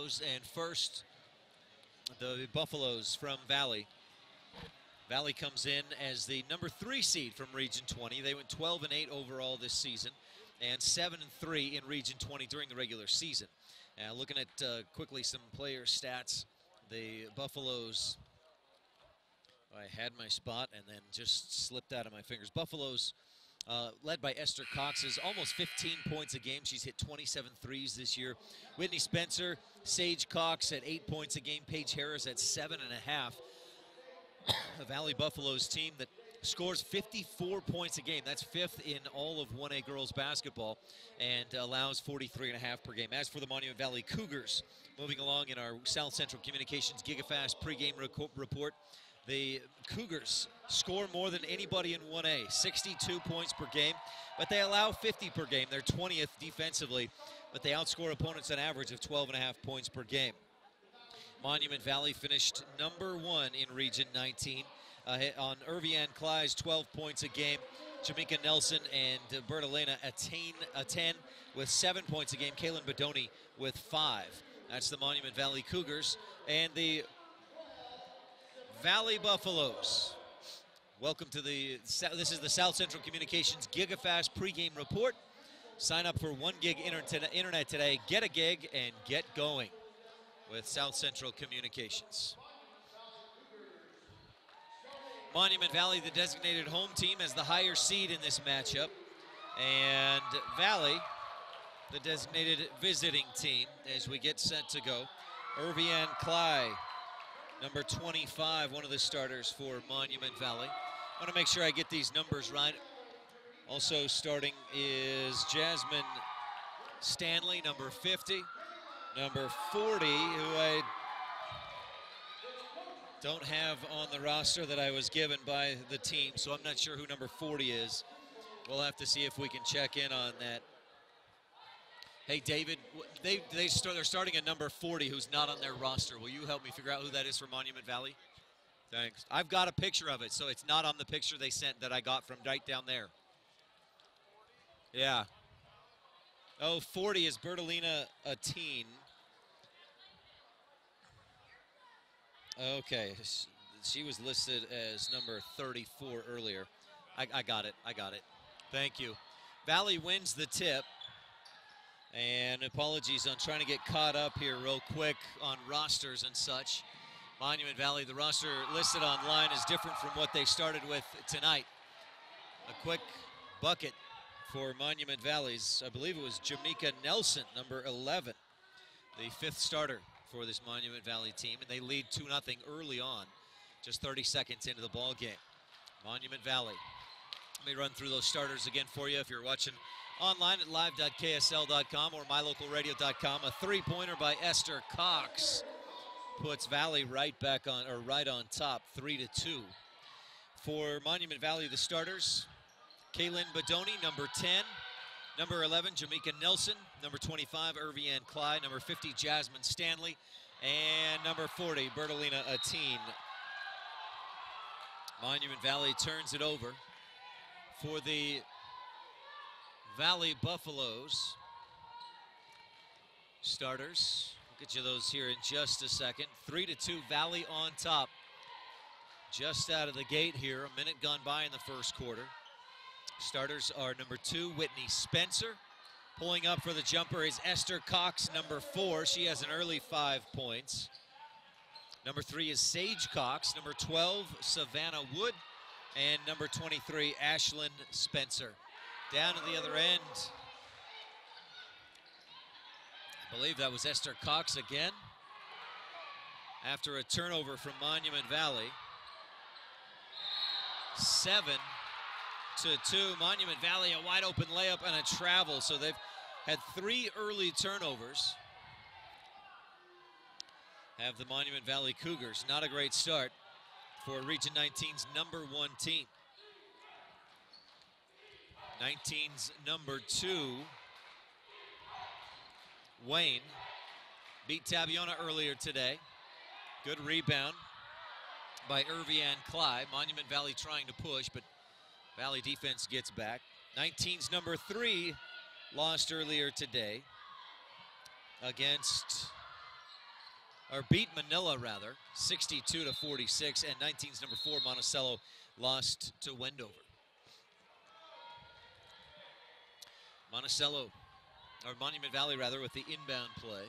And first, the Buffaloes from Valley. Valley comes in as the number 3 seed from Region 20. They went 12-8 overall this season and 7-3 in Region 20 during the regular season. Looking at quickly some player stats, the Buffaloes, I had my spot and then just slipped out of my fingers. Buffaloes led by Esther Cox is almost 15 points a game. She's hit 27 threes this year. Whitney Spencer, Sage Cox at 8 points a game. Paige Harris at 7.5. A Valley Buffaloes team that scores 54 points a game. That's 5th in all of 1A girls basketball and allows 43.5 per game. As for the Monument Valley Cougars, moving along in our South Central Communications GigaFast pregame report, the Cougars score more than anybody in 1A, 62 points per game, but they allow 50 per game. They're 20th defensively, but they outscore opponents an average of 12.5 points per game. Monument Valley finished number 1 in Region 19 on Irvian Clyde's 12 points a game. Jamaica Nelson and Bertalena attain a 10 with 7 points a game. Kaylin Bedoni with 5. That's the Monument Valley Cougars. And the Valley Buffaloes. Welcome to this is the South Central Communications GigaFast pregame report. Sign up for 1 gig internet today. Get a gig and get going with South Central Communications. Monument Valley, the designated home team, as the higher seed in this matchup. And Valley, the designated visiting team, as we get set to go. Irvian Clyde, number 25, one of the starters for Monument Valley. I want to make sure I get these numbers right. Also starting is Jasmine Stanley, number 50. Number 40, who I don't have on the roster that I was given by the team, so I'm not sure who number 40 is. We'll have to see if we can check in on that. Hey, David, they're starting at number 40 who's not on their roster. Will you help me figure out who that is for Monument Valley? Thanks. I've got a picture of it, so it's not on the picture they sent that I got from right down there. Yeah. Oh, 40 is Bertalena Ateen. Okay, she was listed as number 34 earlier. I got it. Thank you. Valley wins the tip. And apologies on trying to get caught up here real quick on rosters and such. Monument Valley, the roster listed online is different from what they started with tonight. A quick bucket for Monument Valley's, I believe it was Jamaica Nelson, number 11, the 5th starter for this Monument Valley team, and they lead 2-0 early on, just 30 seconds into the ball game. Monument Valley. Let me run through those starters again for you if you're watching online at live.ksl.com or mylocalradio.com. A 3-pointer by Esther Cox puts Valley right on top, 3-2. For Monument Valley, the starters, Kaylin Bedoni, number 10. Number 11, Jamaica Nelson. Number 25, Irvian Clyde. Number 50, Jasmine Stanley. And number 40, Bertalena Ateen. Monument Valley turns it over for the Valley Buffaloes. Starters, we'll get you those here in just a second. 3-2, Valley on top. Just out of the gate here, a minute gone by in the first quarter. Starters are number 2, Whitney Spencer. Pulling up for the jumper is Esther Cox, number 4. She has an early 5 points. Number 3 is Sage Cox. Number 12, Savannah Wood. And number 23, Ashlyn Spencer. Down to the other end, I believe that was Esther Cox again. After a turnover from Monument Valley. 7-2, Monument Valley, a wide open layup and a travel. So they've had 3 early turnovers. Have the Monument Valley Cougars. Not a great start for Region 19's number 1 team. 19's number 2, Wayne, beat Tabiona earlier today. Good rebound by Irvian Clyde. Monument Valley trying to push, but Valley defense gets back. 19's number 3 lost earlier today against or beat Manila rather, 62-46, and 19's number 4, Monticello, lost to Wendover. Monticello, or Monument Valley rather, with the inbound play.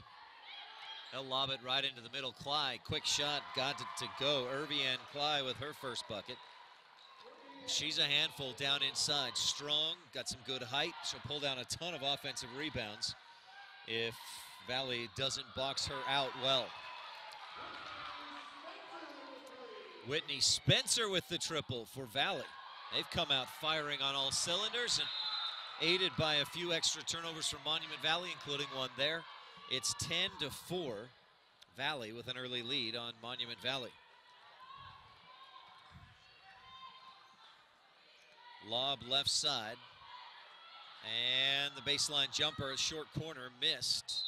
They'll lob it right into the middle. Cly, quick shot, got it to go. Irvian Cly with her first bucket. She's a handful down inside. Strong, got some good height. She'll pull down a ton of offensive rebounds if Valley doesn't box her out well. Whitney Spencer with the triple for Valley. They've come out firing on all cylinders and aided by a few extra turnovers from Monument Valley, including one there. It's 10-4, Valley with an early lead on Monument Valley. Lob left side, and the baseline jumper, a short corner, missed.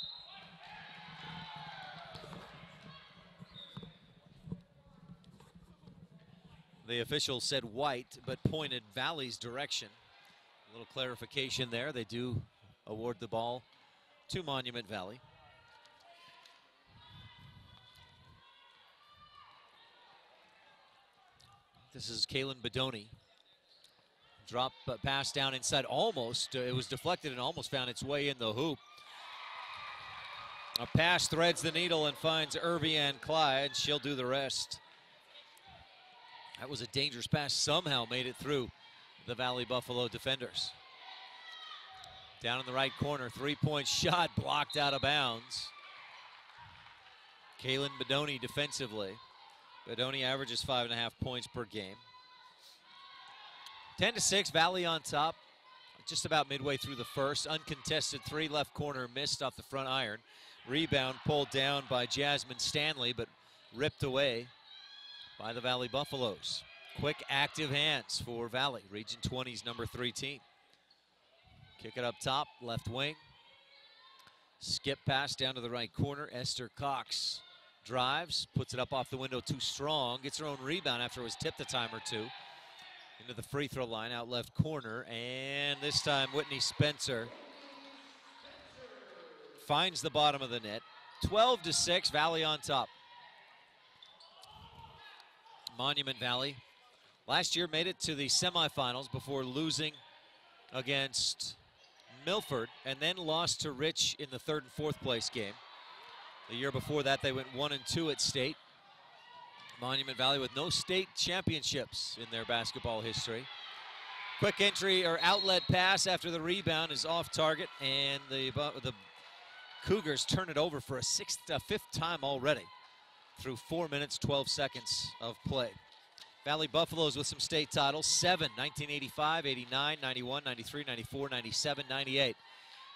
The official said white, but pointed Valley's direction. A little clarification there. They do award the ball to Monument Valley. This is Kaylin Bedoni. Drop pass down inside, almost. It was deflected and almost found its way in the hoop. A pass threads the needle and finds Irvian Clyde. She'll do the rest. That was a dangerous pass. Somehow made it through the Valley Buffalo defenders. Down in the right corner, three-point shot blocked out of bounds. Kaylin Bedoni defensively. Bedoni averages 5.5 points per game. 10-6, Valley on top. Just about midway through the first. Uncontested three, left corner, missed off the front iron. Rebound pulled down by Jasmine Stanley, but ripped away by the Valley Buffaloes. Quick, active hands for Valley, Region 20's number 3 team. Kick it up top, left wing. Skip pass down to the right corner. Esther Cox drives, puts it up off the window too strong. Gets her own rebound after it was tipped a time or two. Into the free throw line, out left corner. And this time Whitney Spencer finds the bottom of the net. 12-6, Valley on top. Monument Valley last year made it to the semifinals before losing against Milford and then lost to Rich in the 3rd and 4th place game. The year before that, they went 1-2 at state. Monument Valley with no state championships in their basketball history. Quick entry or outlet pass after the rebound is off target, and the Cougars turn it over for a 5th time already through 4 minutes, 12 seconds of play. Valley Buffaloes with some state titles, 7, 1985, 89, 91, 93, 94, 97, 98.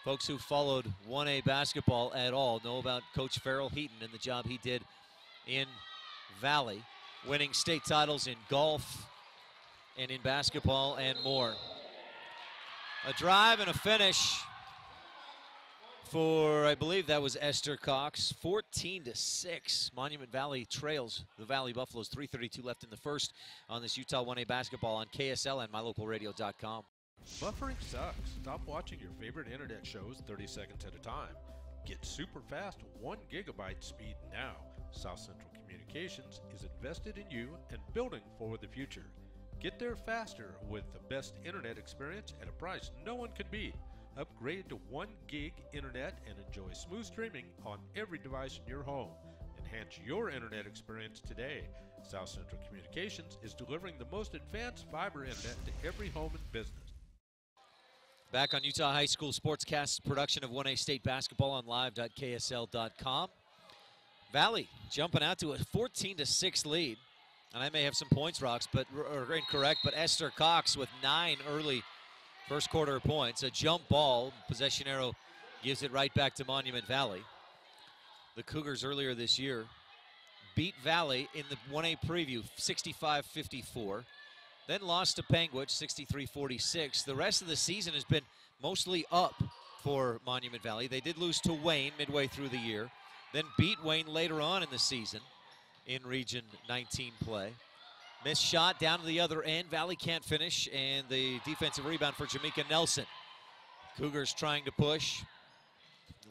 Folks who followed 1A basketball at all know about Coach Farrell Heaton and the job he did in Valley, winning state titles in golf and in basketball and more. A drive and a finish for, I believe that was Esther Cox. 14-6. Monument Valley trails the Valley Buffaloes. 3:32 left in the first on this Utah 1A basketball on KSL and mylocalradio.com. Buffering sucks. Stop watching your favorite internet shows 30 seconds at a time. Get super fast 1 gigabyte speed now. South Central Communications is invested in you and building for the future. Get there faster with the best internet experience at a price no one can beat. Upgrade to 1 gig internet and enjoy smooth streaming on every device in your home. Enhance your internet experience today. South Central Communications is delivering the most advanced fiber internet to every home and business. Back on Utah High School Sportscast production of 1A State Basketball on live.ksl.com. Valley jumping out to a 14-6 lead. And I may have some points rocks, but or incorrect, but Esther Cox with 9 early first quarter points. A jump ball, possession arrow gives it right back to Monument Valley. The Cougars earlier this year beat Valley in the 1A preview 65-54. Then lost to Panguitch 63-46. The rest of the season has been mostly up for Monument Valley. They did lose to Wayne midway through the year, then beat Wayne later on in the season in Region 19 play. Missed shot down to the other end. Valley can't finish, and the defensive rebound for Jamaica Nelson. Cougars trying to push.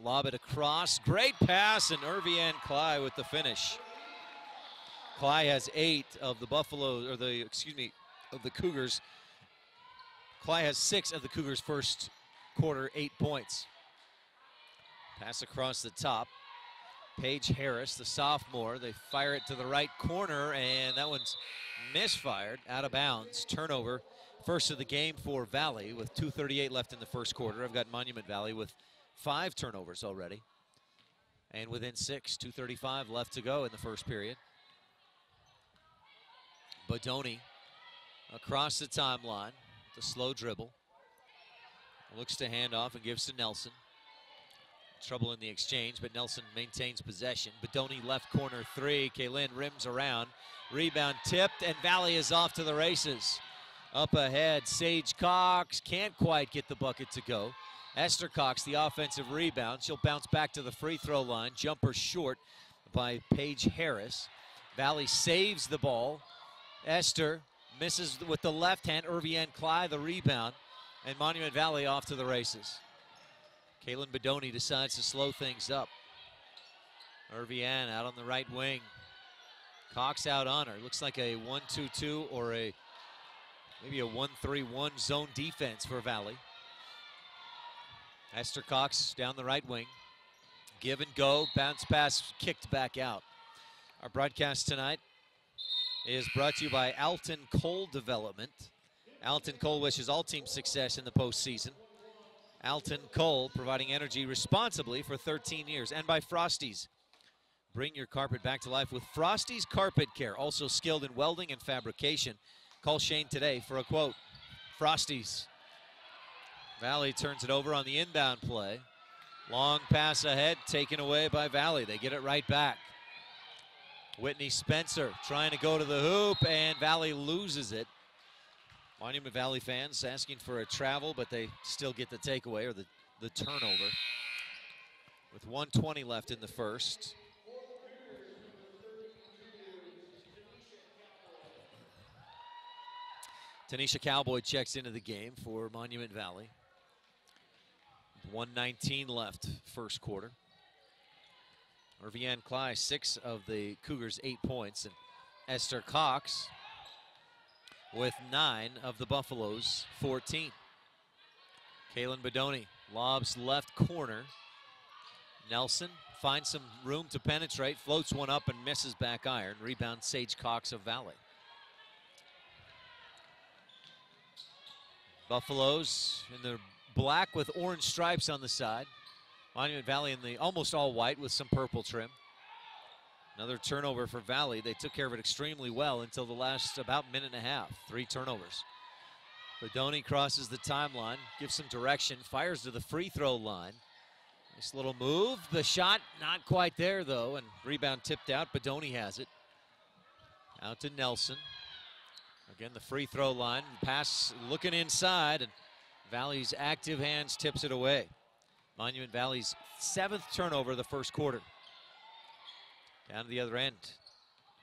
Lob it across. Great pass, and Irvian Cly with the finish. Cly has 8 of the of the Cougars. Cly has 6 of the Cougars' first quarter 8 points. Pass across the top. Paige Harris, the sophomore. They fire it to the right corner, and that one's misfired, out of bounds. Turnover, first of the game for Valley with 2:38 left in the first quarter. I've got Monument Valley with 5 turnovers already. And within 6, 2:35 left to go in the first period. Bodoni across the timeline, the slow dribble. Looks to hand off and gives to Nelson. Trouble in the exchange, but Nelson maintains possession. Bodoni left corner 3. Kaylin rims around. Rebound tipped, and Valley is off to the races. Up ahead, Sage Cox can't quite get the bucket to go. Esther Cox, the offensive rebound. She'll bounce back to the free throw line. Jumper short by Paige Harris. Valley saves the ball. Esther misses with the left hand. Irvian Cly the rebound. And Monument Valley off to the races. Kaylin Bodoni decides to slow things up. Irvian out on the right wing. Cox out on her. Looks like a 1-2-2 or maybe a 1-3-1 zone defense for Valley. Esther Cox down the right wing. Give and go. Bounce pass kicked back out. Our broadcast tonight is brought to you by Alton Coal Development. Alton Coal wishes all teams success in the postseason. Alton Coal, providing energy responsibly for 13 years. And by Frosty's. Bring your carpet back to life with Frosty's Carpet Care. Also skilled in welding and fabrication. Call Shane today for a quote. Frosty's. Valley turns it over on the inbound play. Long pass ahead, taken away by Valley. They get it right back. Whitney Spencer trying to go to the hoop, and Valley loses it. Monument Valley fans asking for a travel, but they still get the takeaway or the turnover. With 1:20 left in the first. Tanisha Cowboy checks into the game for Monument Valley. 1:19 left first quarter. Irvian Cly, 6 of the Cougars' 8 points. And Esther Cox with 9 of the Buffaloes' 14. Kaylin Bodoni lobs left corner. Nelson finds some room to penetrate, floats one up and misses back iron. Rebound Sage Cox of Valley. Buffaloes in the black with orange stripes on the side. Monument Valley in the almost all white with some purple trim. Another turnover for Valley. They took care of it extremely well until the last about minute and a half. 3 turnovers. Bodoni crosses the timeline, gives some direction, fires to the free throw line. Nice little move. The shot not quite there though, and rebound tipped out. Bodoni has it. Out to Nelson. Again, the free throw line. Pass looking inside, and Valley's active hands tips it away. Monument Valley's 7th turnover of the first quarter. Down to the other end.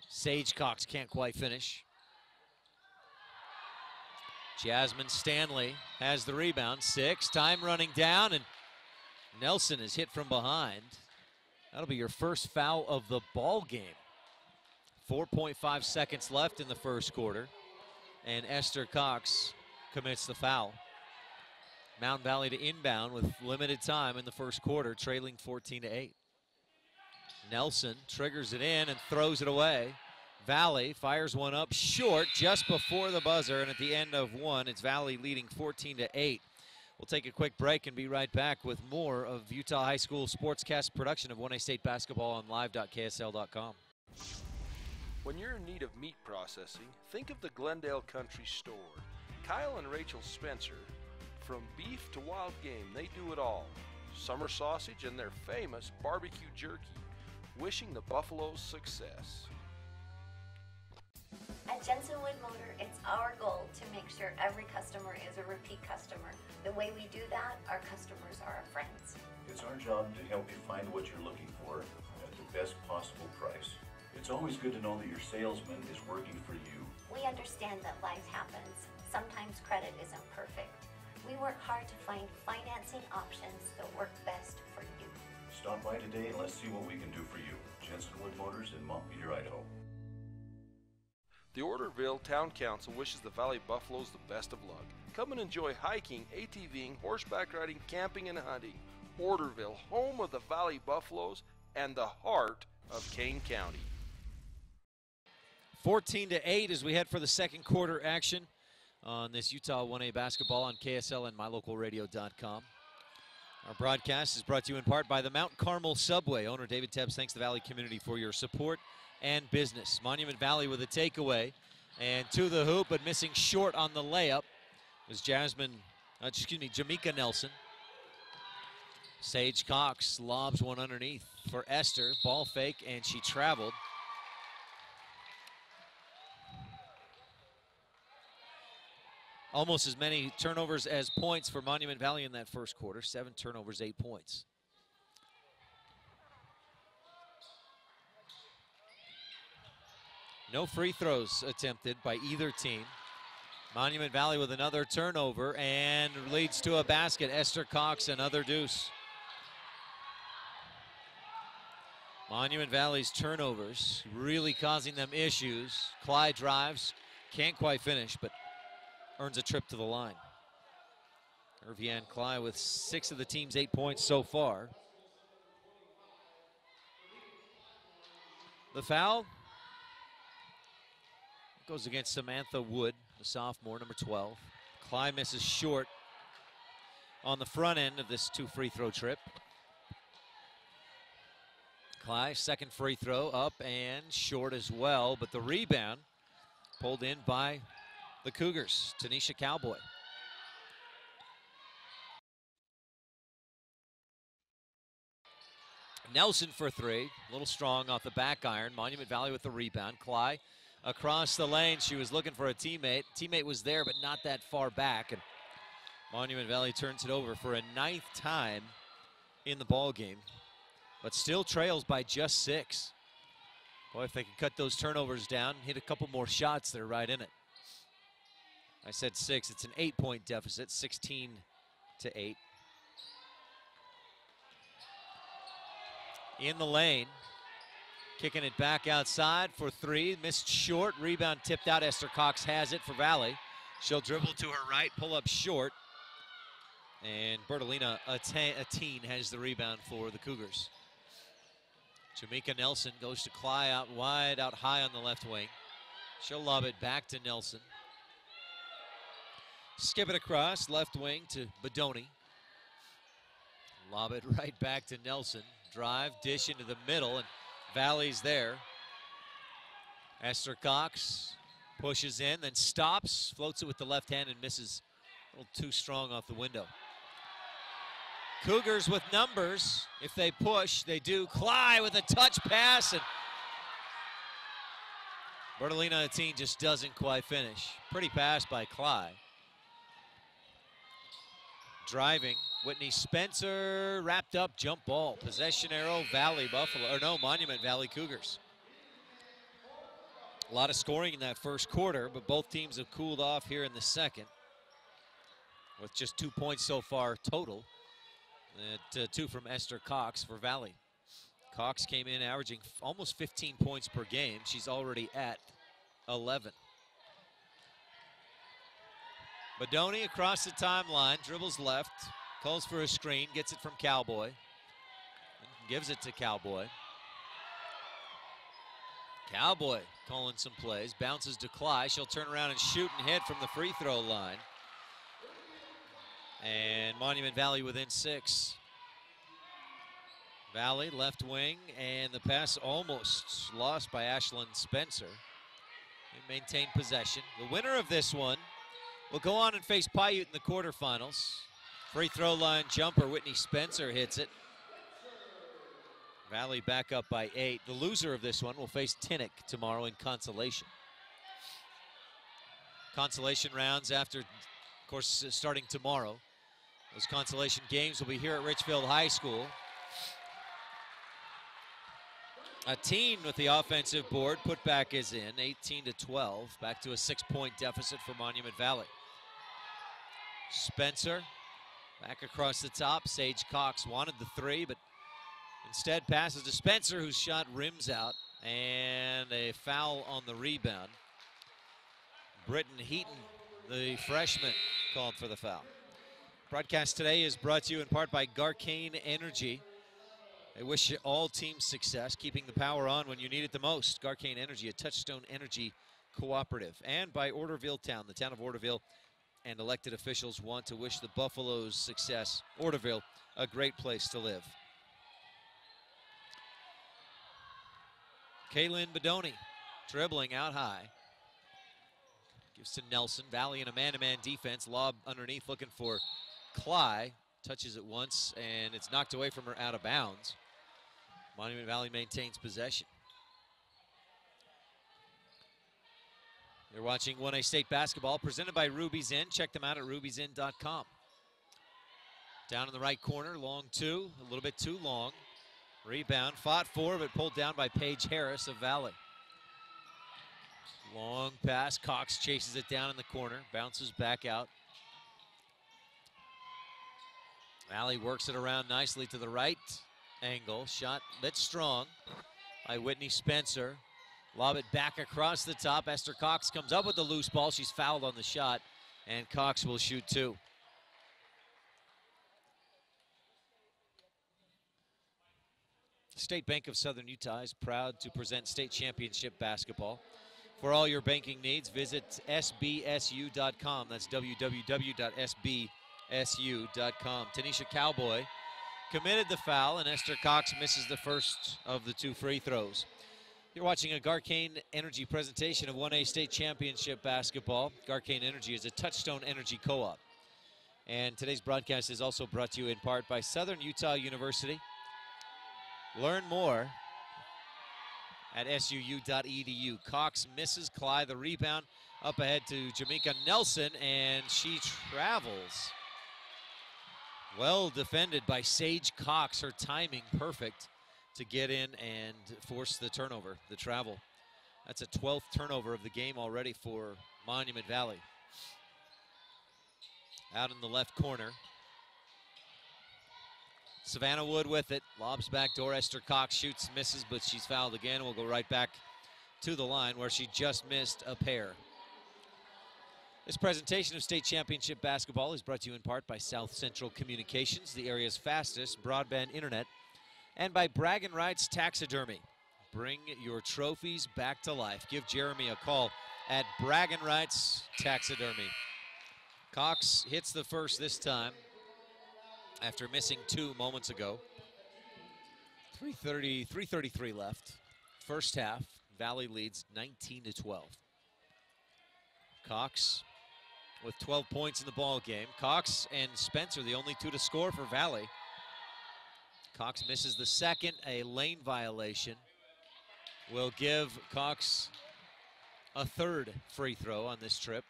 Sage Cox can't quite finish. Jasmine Stanley has the rebound. 6, time running down, and Nelson is hit from behind. That'll be your first foul of the ball game. 4.5 seconds left in the first quarter, and Esther Cox commits the foul. Mountain Valley to inbound with limited time in the first quarter, trailing 14-8. Nelson triggers it in and throws it away. Valley fires one up short just before the buzzer, and at the end of one, it's Valley leading 14-8. We'll take a quick break and be right back with more of Utah High School Sportscast production of 1A State basketball on live.ksl.com. When you're in need of meat processing, think of the Glendale Country Store. Kyle and Rachel Spencer, from beef to wild game, they do it all. Summer sausage and their famous barbecue jerky. Wishing the Buffaloes success. At Jensen Wood Motor, it's our goal to make sure every customer is a repeat customer. The way we do that, our customers are our friends. It's our job to help you find what you're looking for at the best possible price. It's always good to know that your salesman is working for you. We understand that life happens. Sometimes credit isn't perfect. We work hard to find financing options that work best for you. Stop by today and let's see what we can do for you. Jensen Wood Motors in Montpelier, Idaho. The Orderville Town Council wishes the Valley Buffaloes the best of luck. Come and enjoy hiking, ATVing, horseback riding, camping, and hunting. Orderville, home of the Valley Buffaloes and the heart of Kane County. 14-8 as we head for the second quarter action on this Utah 1A basketball on KSL and mylocalradio.com. Our broadcast is brought to you in part by the Mount Carmel Subway. Owner David Tebbs thanks the Valley community for your support and business. Monument Valley with a takeaway and to the hoop, but missing short on the layup was Jamaica Nelson. Sage Cox lobs one underneath for Esther. Ball fake, and she traveled. Almost as many turnovers as points for Monument Valley in that first quarter. 7 turnovers, 8 points. No free throws attempted by either team. Monument Valley with another turnover and leads to a basket. Esther Cox, another deuce. Monument Valley's turnovers really causing them issues. Clyde drives, can't quite finish, but earns a trip to the line. Irvian Clyde with 6 of the team's 8 points so far. The foul goes against Samantha Wood, the sophomore, number 12. Clyde misses short on the front end of this 2 free throw trip. Clyde, second free throw, up and short as well, but the rebound pulled in by the Cougars. Tanisha Cowboy. Nelson for 3, a little strong off the back iron. Monument Valley with the rebound. Clyde across the lane. She was looking for a teammate. Teammate was there, but not that far back. And Monument Valley turns it over for a 9th time in the ball game, but still trails by just 6. Boy, if they can cut those turnovers down, hit a couple more shots, they're right in it. I said 6. It's an 8-point deficit, 16-8. In the lane, kicking it back outside for 3. Missed short. Rebound tipped out. Esther Cox has it for Valley. She'll dribble to her right, pull up short. And Bertolina Ateen has the rebound for the Cougars. Jamaica Nelson goes to Cly out wide, out high on the left wing. She'll lob it back to Nelson. Skip it across, left wing to Bedoni. Lob it right back to Nelson. Drive, dish into the middle, and Valley's there. Esther Cox pushes in, then stops, floats it with the left hand and misses a little too strong off the window. Cougars with numbers. If they push, they do. Cly with a touch pass, and Bertolina Ateen just doesn't quite finish. Pretty pass by Cly. Driving, Whitney Spencer, wrapped up, jump ball. Possession arrow, Valley Buffalo, or no, Monument Valley Cougars. A lot of scoring in that first quarter, but both teams have cooled off here in the second, with just 2 points so far total. 2 from Esther Cox for Valley. Cox came in averaging almost 15 points per game. She's already at 11. Bedoni across the timeline, dribbles left, calls for a screen, gets it from Cowboy, gives it to Cowboy. Cowboy calling some plays, bounces to Cly. She'll turn around and shoot and hit from the free throw line. And Monument Valley within 6. Valley left wing, and the pass almost lost by Ashlyn Spencer. They maintain possession. The winner of this one will go on and face Paiute in the quarterfinals. Free throw line jumper, Whitney Spencer hits it. Valley back up by 8. The loser of this one will face Tinnick tomorrow in consolation. Consolation rounds after, of course, starting tomorrow. Those consolation games will be here at Richfield High School. Ateen with the offensive board. Putback is in, 18-12. Back to a 6-point deficit for Monument Valley. Spencer back across the top. Sage Cox wanted the 3, but Instead, passes to Spencer, whose shot rims out, and a foul on the rebound. Britton Heaton, the freshman, called for the foul. Broadcast today is brought to you in part by Garcane Energy. I wish all teams success, keeping the power on when you need it the most. Garcane Energy, a Touchstone Energy cooperative. And by Orderville Town, the town of Orderville, and elected officials want to wish the Buffaloes success. Orderville, a great place to live. Kaylin Bedoni, dribbling out high. Gives to Nelson. Valley in a man-to-man defense. Lob underneath, looking for Cly. Touches it once, and it's knocked away from her out of bounds. Monument Valley maintains possession. You're watching 1A State basketball presented by Ruby's Inn. Check them out at ruby'sinn.com. Down in the right corner, long two, a little bit too long. Rebound, fought for, but pulled down by Paige Harris of Valley. Long pass, Cox chases it down in the corner, bounces back out. Valley works it around nicely to the right angle. Shot a bit strong by Whitney Spencer. Lob it back across the top. Esther Cox comes up with the loose ball. She's fouled on the shot, and Cox will shoot two. State Bank of Southern Utah is proud to present state championship basketball. For all your banking needs, visit sbsu.com. That's www.sbsu.com. Tanisha Cowboy committed the foul, and Esther Cox misses the first of the two free throws. You're watching a Garcane Energy presentation of 1A State Championship basketball. Garcane Energy is a Touchstone Energy co-op. And today's broadcast is also brought to you in part by Southern Utah University. Learn more at suu.edu. Cox misses Cly the rebound. Up ahead to Jamaica Nelson, and she travels. Well defended by Sage Cox. Her timing perfect to get in and force the turnover, the travel. That's a 12th turnover of the game already for Monument Valley. Out in the left corner. Savannah Wood with it, lobs back door. Esther Cox shoots, misses, but she's fouled again. We'll go right back to the line where she just missed a pair. This presentation of state championship basketball is brought to you in part by South Central Communications, the area's fastest broadband internet, and by Braggin' Rights Taxidermy. Bring your trophies back to life. Give Jeremy a call at Braggin' Rights Taxidermy. Cox hits the first this time after missing two moments ago. 3:33 left. First half, Valley leads 19-12. Cox with 12 points in the ball game. Cox and Spencer, the only two to score for Valley. Cox misses the second, a lane violation. Will give Cox a third free throw on this trip.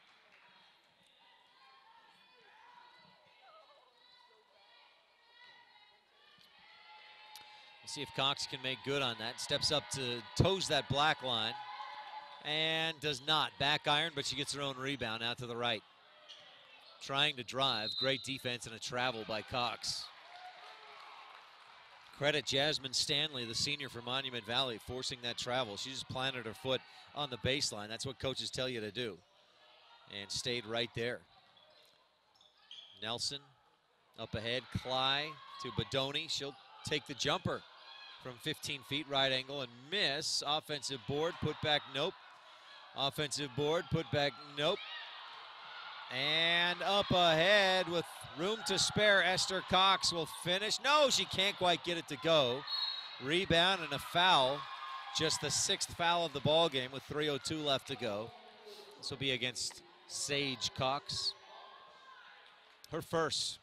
See if Cox can make good on that. Steps up to toes that black line and does not. Back iron, but she gets her own rebound out to the right. Trying to drive. Great defense and a travel by Cox. Credit Jasmine Stanley, the senior for Monument Valley, forcing that travel. She just planted her foot on the baseline. That's what coaches tell you to do. And stayed right there. Nelson up ahead. Cly to Bedoni. She'll take the jumper from 15 feet, right angle, and miss. Offensive board, put back, nope. Offensive board, put back, nope. And up ahead with room to spare, Esther Cox will finish. No, she can't quite get it to go. Rebound and a foul. Just the sixth foul of the ball game with 3:02 left to go. This will be against Sage Cox. Her first.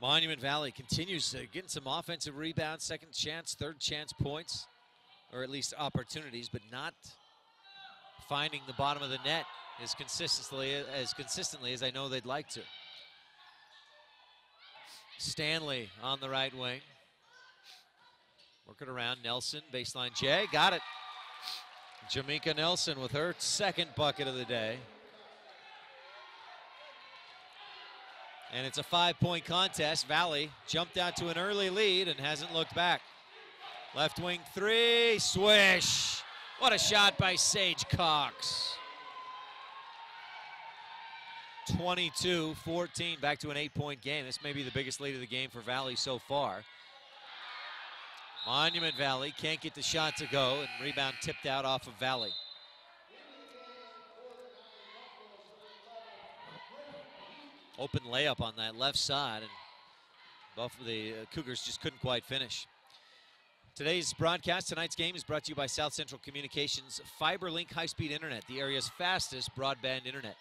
Monument Valley continues getting some offensive rebounds, second chance, third chance points, or at least opportunities, but not finding the bottom of the net as consistently as I know they'd like to. Stanley on the right wing. Working around, Nelson, baseline J, got it. Jamaica Nelson with her second bucket of the day. And it's a 5-point contest. Valley jumped out to an early lead and hasn't looked back. Left wing three, swish. What a shot by Sage Cox. 22-14, back to an 8-point game. This may be the biggest lead of the game for Valley so far. Monument Valley can't get the shot to go, and rebound tipped out off of Valley. Open layup on that left side, and the Cougars just couldn't quite finish. Tonight's game is brought to you by South Central Communications FiberLink high-speed internet, the area's fastest broadband internet.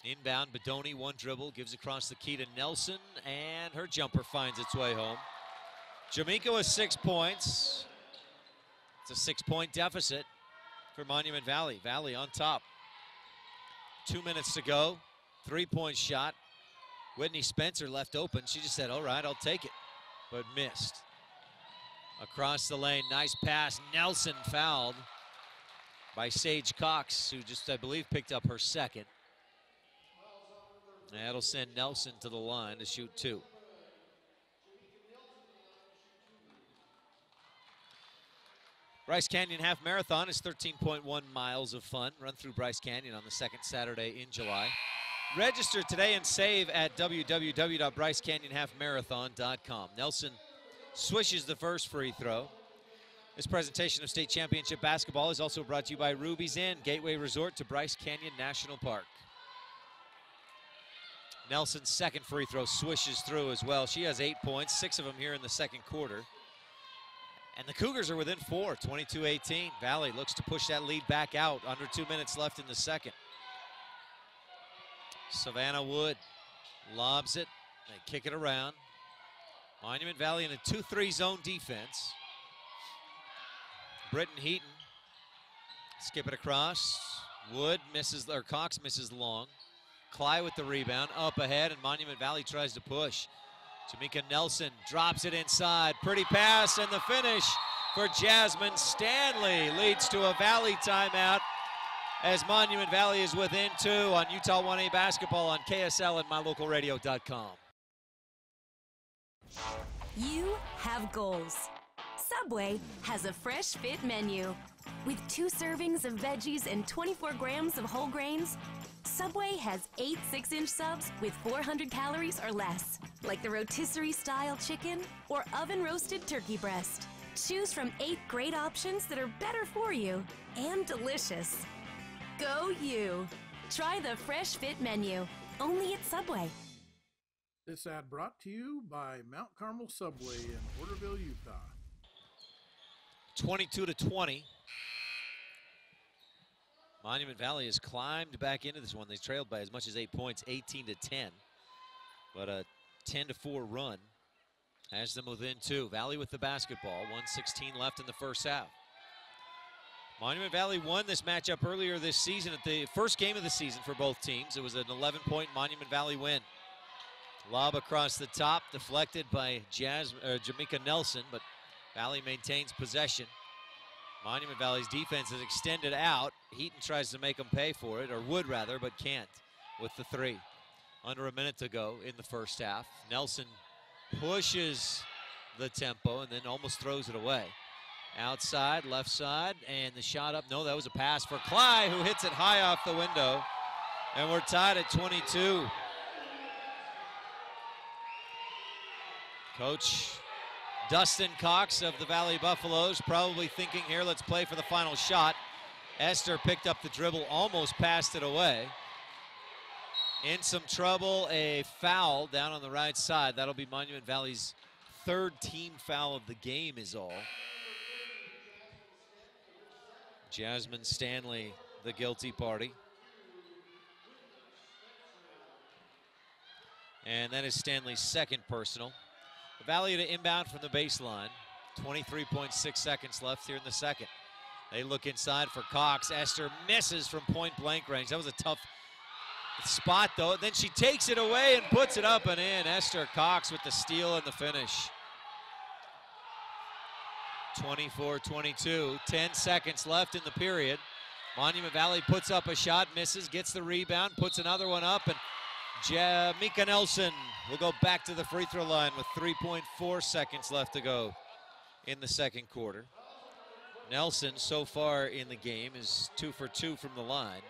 Inbound, Bedoni, one dribble, gives across the key to Nelson, and her jumper finds its way home. Jamaica with 6 points. It's a 6-point deficit for Monument Valley. Valley on top. 2 minutes to go. 3-point shot. Whitney Spencer left open. She just said, all right, I'll take it, but missed. Across the lane, nice pass. Nelson fouled by Sage Cox, who just, I believe, picked up her second. That'll send Nelson to the line to shoot 2. Bryce Canyon Half Marathon is 13.1 miles of fun. Run through Bryce Canyon on the second Saturday in July. Register today and save at www.brycecanyonhalfmarathon.com. Nelson swishes the first free throw. This presentation of state championship basketball is also brought to you by Ruby's Inn, Gateway Resort to Bryce Canyon National Park. Nelson's second free throw swishes through as well. She has 8 points, 6 of them here in the second quarter. And the Cougars are within 4, 22-18. Valley looks to push that lead back out. Under 2 minutes left in the second. Savannah Wood lobs it. They kick it around. Monument Valley in a 2-3 zone defense. Britton Heaton. Skip it across. Wood misses, or Cox misses long. Cly with the rebound, up ahead, and Monument Valley tries to push. Jamaica Nelson drops it inside. Pretty pass, and the finish for Jasmine Stanley leads to a Valley timeout as Monument Valley is within 2 on Utah 1A basketball on KSL and mylocalradio.com. You have goals. Subway has a fresh fit menu. With 2 servings of veggies and 24 grams of whole grains, Subway has 8 6-inch subs with 400 calories or less, like the rotisserie-style chicken or oven-roasted turkey breast. Choose from 8 great options that are better for you and delicious. Go you! Try the fresh fit menu, only at Subway. This ad brought to you by Mount Carmel Subway in Porterville, Utah. 22-20. Monument Valley has climbed back into this one. They trailed by as much as 8 points, 18-10. But a 10-4 run has them within 2. Valley with the basketball, 1:16 left in the first half. Monument Valley won this matchup earlier this season at the first game of the season for both teams. It was an 11-point Monument Valley win. Lob across the top, deflected by Jamaica Nelson, but Valley maintains possession. Monument Valley's defense is extended out. Heaton tries to make them pay for it, or would rather, but can't with the 3. Under a minute to go in the first half. Nelson pushes the tempo and then almost throws it away. Outside, left side, and the shot up. No, that was a pass for Cly, who hits it high off the window. And we're tied at 22. Coach Dustin Cox of the Valley Buffaloes probably thinking here, let's play for the final shot. Esther picked up the dribble, almost passed it away. In some trouble, a foul down on the right side. That'll be Monument Valley's 3rd team foul of the game is all. Jasmine Stanley, the guilty party. And that is Stanley's 2nd personal. The Valley to inbound from the baseline. 23.6 seconds left here in the second. They look inside for Cox. Esther misses from point-blank range. That was a tough spot, though. Then she takes it away and puts it up and in. Esther Cox with the steal and the finish. 24-22. 10 seconds left in the period. Monument Valley puts up a shot, misses, gets the rebound, puts another one up, and Jamaica Nelson will go back to the free throw line with 3.4 seconds left to go in the second quarter. Nelson, so far in the game, is 2 for 2 from the line.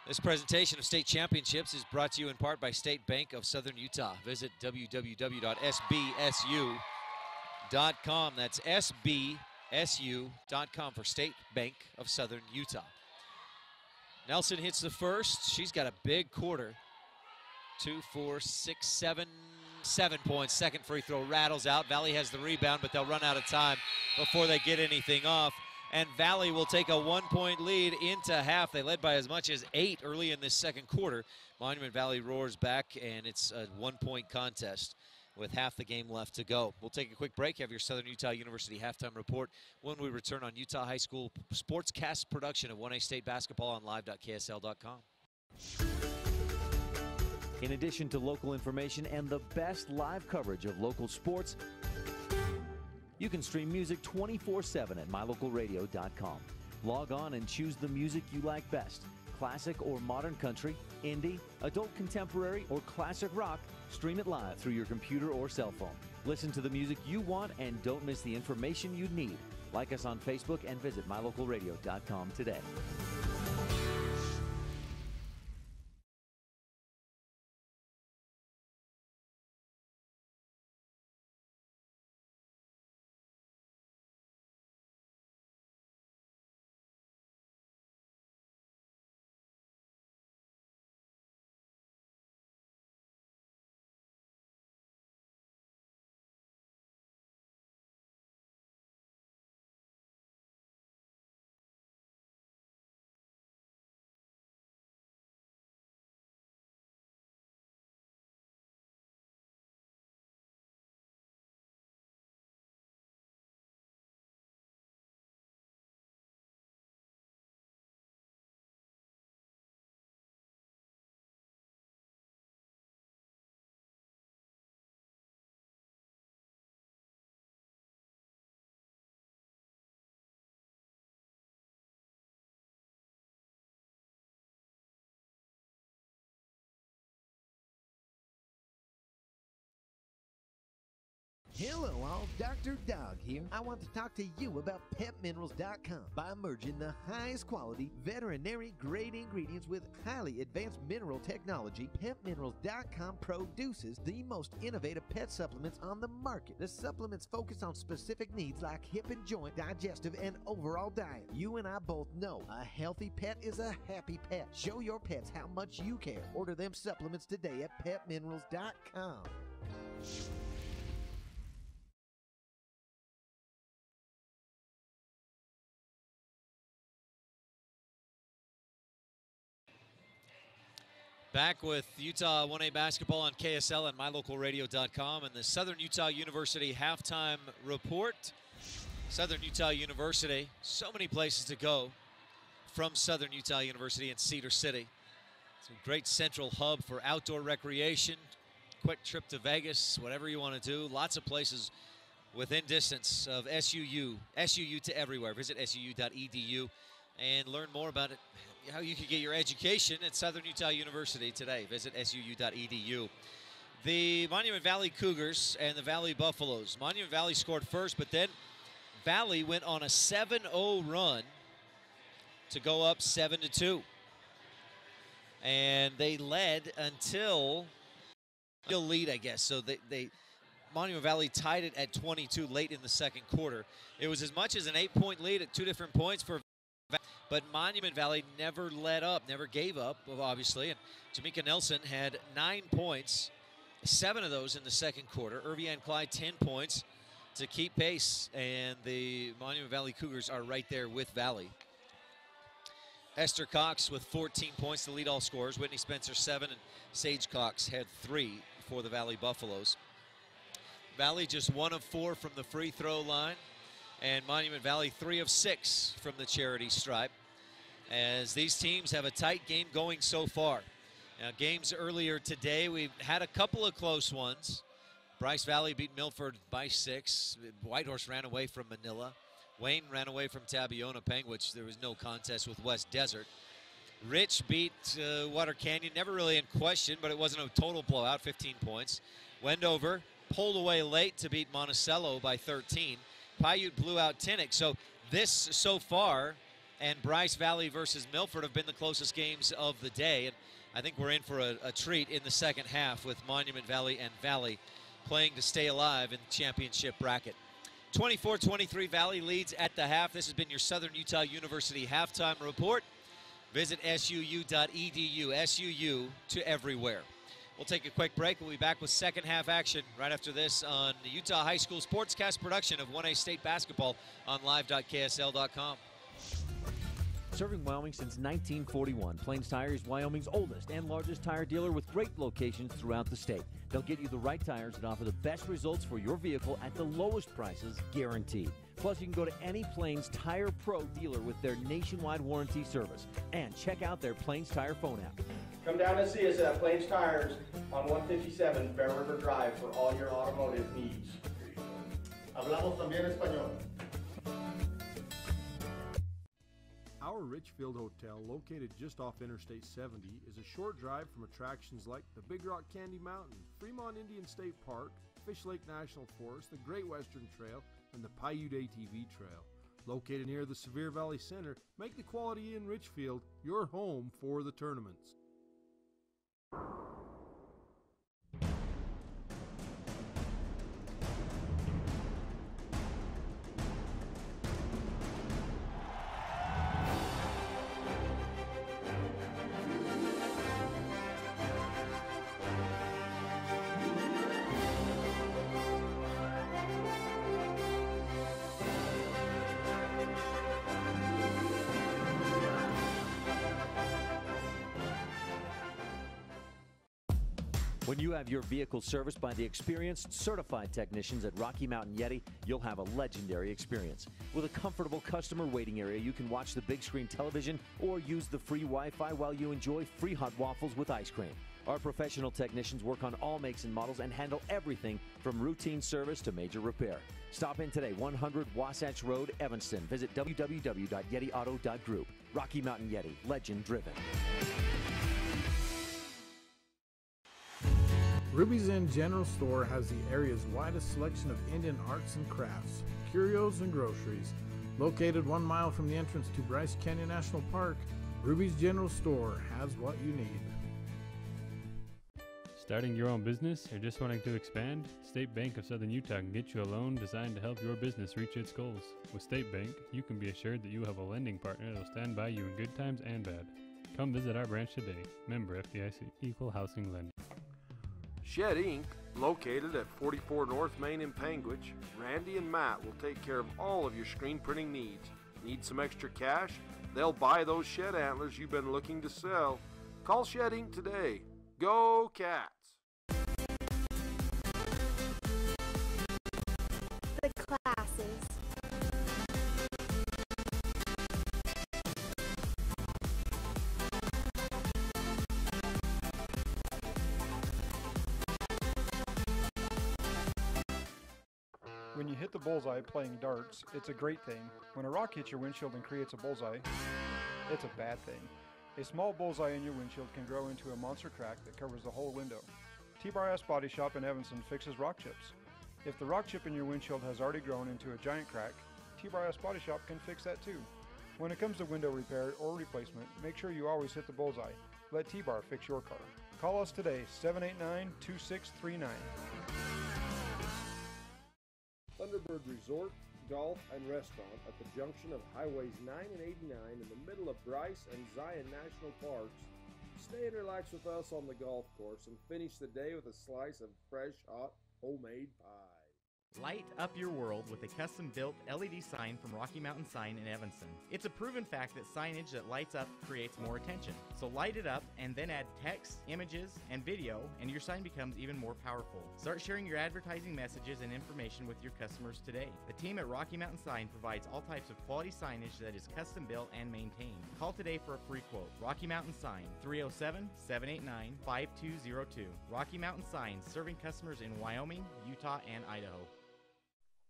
This presentation of state championships is brought to you in part by State Bank of Southern Utah. Visit www.sbsu.com. That's sbsu.com for State Bank of Southern Utah. Nelson hits the first. She's got a big quarter. 2, 4, 6, 7 points. Second free throw rattles out. Valley has the rebound, but they'll run out of time before they get anything off. And Valley will take a 1-point lead into half. They led by as much as 8 early in this second quarter. Monument Valley roars back, and it's a 1-point contest with half the game left to go. We'll take a quick break. Have your Southern Utah University halftime report when we return on Utah High School Sportscast production of 1A State basketball on live.ksl.com. In addition to local information and the best live coverage of local sports, you can stream music 24/7 at mylocalradio.com. Log on and choose the music you like best. Classic or modern country, indie, adult contemporary, or classic rock. Stream it live through your computer or cell phone. Listen to the music you want and don't miss the information you need. Like us on Facebook and visit mylocalradio.com today. Hello all, Dr. Dog here. I want to talk to you about PetMinerals.com. By merging the highest quality veterinary grade ingredients with highly advanced mineral technology, PetMinerals.com produces the most innovative pet supplements on the market. The supplements focus on specific needs like hip and joint, digestive, and overall diet. You and I both know a healthy pet is a happy pet. Show your pets how much you care. Order them supplements today at PetMinerals.com. Back with Utah 1A basketball on KSL and mylocalradio.com and the Southern Utah University halftime report. Southern Utah University, so many places to go from Southern Utah University in Cedar City. It's a great central hub for outdoor recreation, quick trip to Vegas, whatever you want to do. Lots of places within distance of SUU to everywhere. Visit suu.edu and learn more about it. How you can get your education at Southern Utah University today. Visit suu.edu. The Monument Valley Cougars and the Valley Buffaloes. Monument Valley scored first, but then Valley went on a 7-0 run to go up 7-2. And they led until a lead, I guess. So they Monument Valley tied it at 22 late in the second quarter. It was as much as an 8-point lead at 2 different points for but Monument Valley never let up, never gave up, obviously. And Jamaica Nelson had 9 points, 7 of those in the second quarter. Irvian Clyde, 10 points to keep pace. And the Monument Valley Cougars are right there with Valley. Esther Cox with 14 points to lead all scorers. Whitney Spencer, 7, and Sage Cox had 3 for the Valley Buffaloes. Valley just 1 of 4 from the free throw line. And Monument Valley 3 of 6 from the charity stripe, as these teams have a tight game going so far. Now, games earlier today, we've had a couple of close ones. Bryce Valley beat Milford by 6. Whitehorse ran away from Manila. Wayne ran away from Tabiona Peng, which there was no contest with West Desert. Rich beat Water Canyon, never really in question, but it wasn't a total blowout, 15 points. Wendover pulled away late to beat Monticello by 13. Paiute blew out Tinnick. So this so far, and Bryce Valley versus Milford have been the closest games of the day. And I think we're in for a treat in the second half with Monument Valley and Valley playing to stay alive in the championship bracket. 24-23 Valley leads at the half. This has been your Southern Utah University halftime report. Visit suu.edu, SUU to everywhere. We'll take a quick break. We'll be back with second half action right after this on the Utah High School Sportscast production of 1A State Basketball on live.ksl.com. Serving Wyoming since 1941, Plains Tire is Wyoming's oldest and largest tire dealer with great locations throughout the state. They'll get you the right tires and offer the best results for your vehicle at the lowest prices, guaranteed. Plus, you can go to any Plains Tire Pro dealer with their nationwide warranty service. And check out their Plains Tire phone app. Come down and see us at Plains Tires on 157 Bear River Drive for all your automotive needs. Hablamos también español. Our Richfield Hotel, located just off Interstate 70, is a short drive from attractions like the Big Rock Candy Mountain, Fremont Indian State Park, Fish Lake National Forest, the Great Western Trail, and the Paiute ATV Trail. Located near the Sevier Valley Center, make the Quality Inn Richfield your home for the tournaments. When you have your vehicle serviced by the experienced, certified technicians at Rocky Mountain Yeti, you'll have a legendary experience. With a comfortable customer waiting area, you can watch the big screen television or use the free Wi-Fi while you enjoy free hot waffles with ice cream. Our professional technicians work on all makes and models and handle everything from routine service to major repair. Stop in today, 100 Wasatch Road, Evanston. Visit www.yetiauto.group. Rocky Mountain Yeti, legend driven. Ruby's Inn General Store has the area's widest selection of Indian arts and crafts, curios, and groceries. Located 1 mile from the entrance to Bryce Canyon National Park, Ruby's General Store has what you need. Starting your own business or just wanting to expand? State Bank of Southern Utah can get you a loan designed to help your business reach its goals. With State Bank, you can be assured that you have a lending partner that will stand by you in good times and bad. Come visit our branch today. Member FDIC, Equal Housing Lender. Shed Inc., located at 44 North Main in Panguitch, Randy and Matt will take care of all of your screen printing needs. Need some extra cash? They'll buy those shed antlers you've been looking to sell. Call Shed Inc. today. Go Cats! The classes. When you hit the bullseye playing darts, it's a great thing. When a rock hits your windshield and creates a bullseye, it's a bad thing. A small bullseye in your windshield can grow into a monster crack that covers the whole window. T-Bar S Body Shop in Evanston fixes rock chips. If the rock chip in your windshield has already grown into a giant crack, T-Bar S Body Shop can fix that too. When it comes to window repair or replacement, make sure you always hit the bullseye. Let T-Bar fix your car. Call us today, 789-2639. Thunderbird Resort, Golf, and Restaurant at the junction of Highways 9 and 89 in the middle of Bryce and Zion National Parks. Stay and relax with us on the golf course and finish the day with a slice of fresh, hot, homemade pie. Light up your world with a custom-built LED sign from Rocky Mountain Sign in Evanston. It's a proven fact that signage that lights up creates more attention. So light it up and then add text, images, and video, and your sign becomes even more powerful. Start sharing your advertising messages and information with your customers today. The team at Rocky Mountain Sign provides all types of quality signage that is custom-built and maintained. Call today for a free quote. Rocky Mountain Sign, 307-789-5202. Rocky Mountain Sign, serving customers in Wyoming, Utah, and Idaho.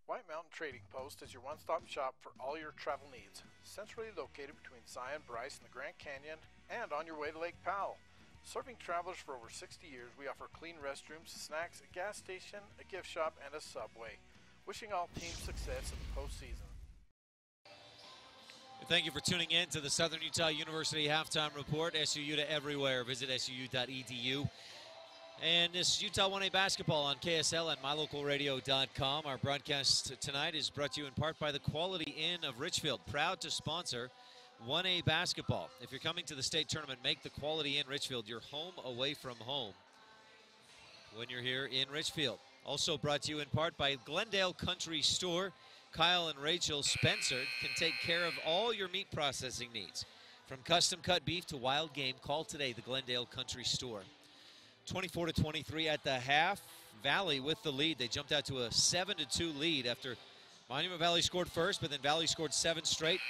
White Mountain Trading Post is your one-stop shop for all your travel needs. Centrally located between Zion, Bryce, and the Grand Canyon, and on your way to Lake Powell. Serving travelers for over 60 years, we offer clean restrooms, snacks, a gas station, a gift shop, and a Subway. Wishing all teams success in the postseason. Thank you for tuning in to the Southern Utah University Halftime Report. SUU to everywhere. Visit suu.edu. And this is Utah 1A basketball on KSL and mylocalradio.com. Our broadcast tonight is brought to you in part by the Quality Inn of Richfield, proud to sponsor 1A basketball. If you're coming to the state tournament, make the Quality Inn Richfield your home away from home when you're here in Richfield. Also brought to you in part by Glendale Country Store. Kyle and Rachel Spencer can take care of all your meat processing needs. From custom cut beef to wild game, call today the Glendale Country Store. 24-23 at the half. Valley with the lead. They jumped out to a 7-2 lead after Monument Valley scored first, but then Valley scored 7 straight,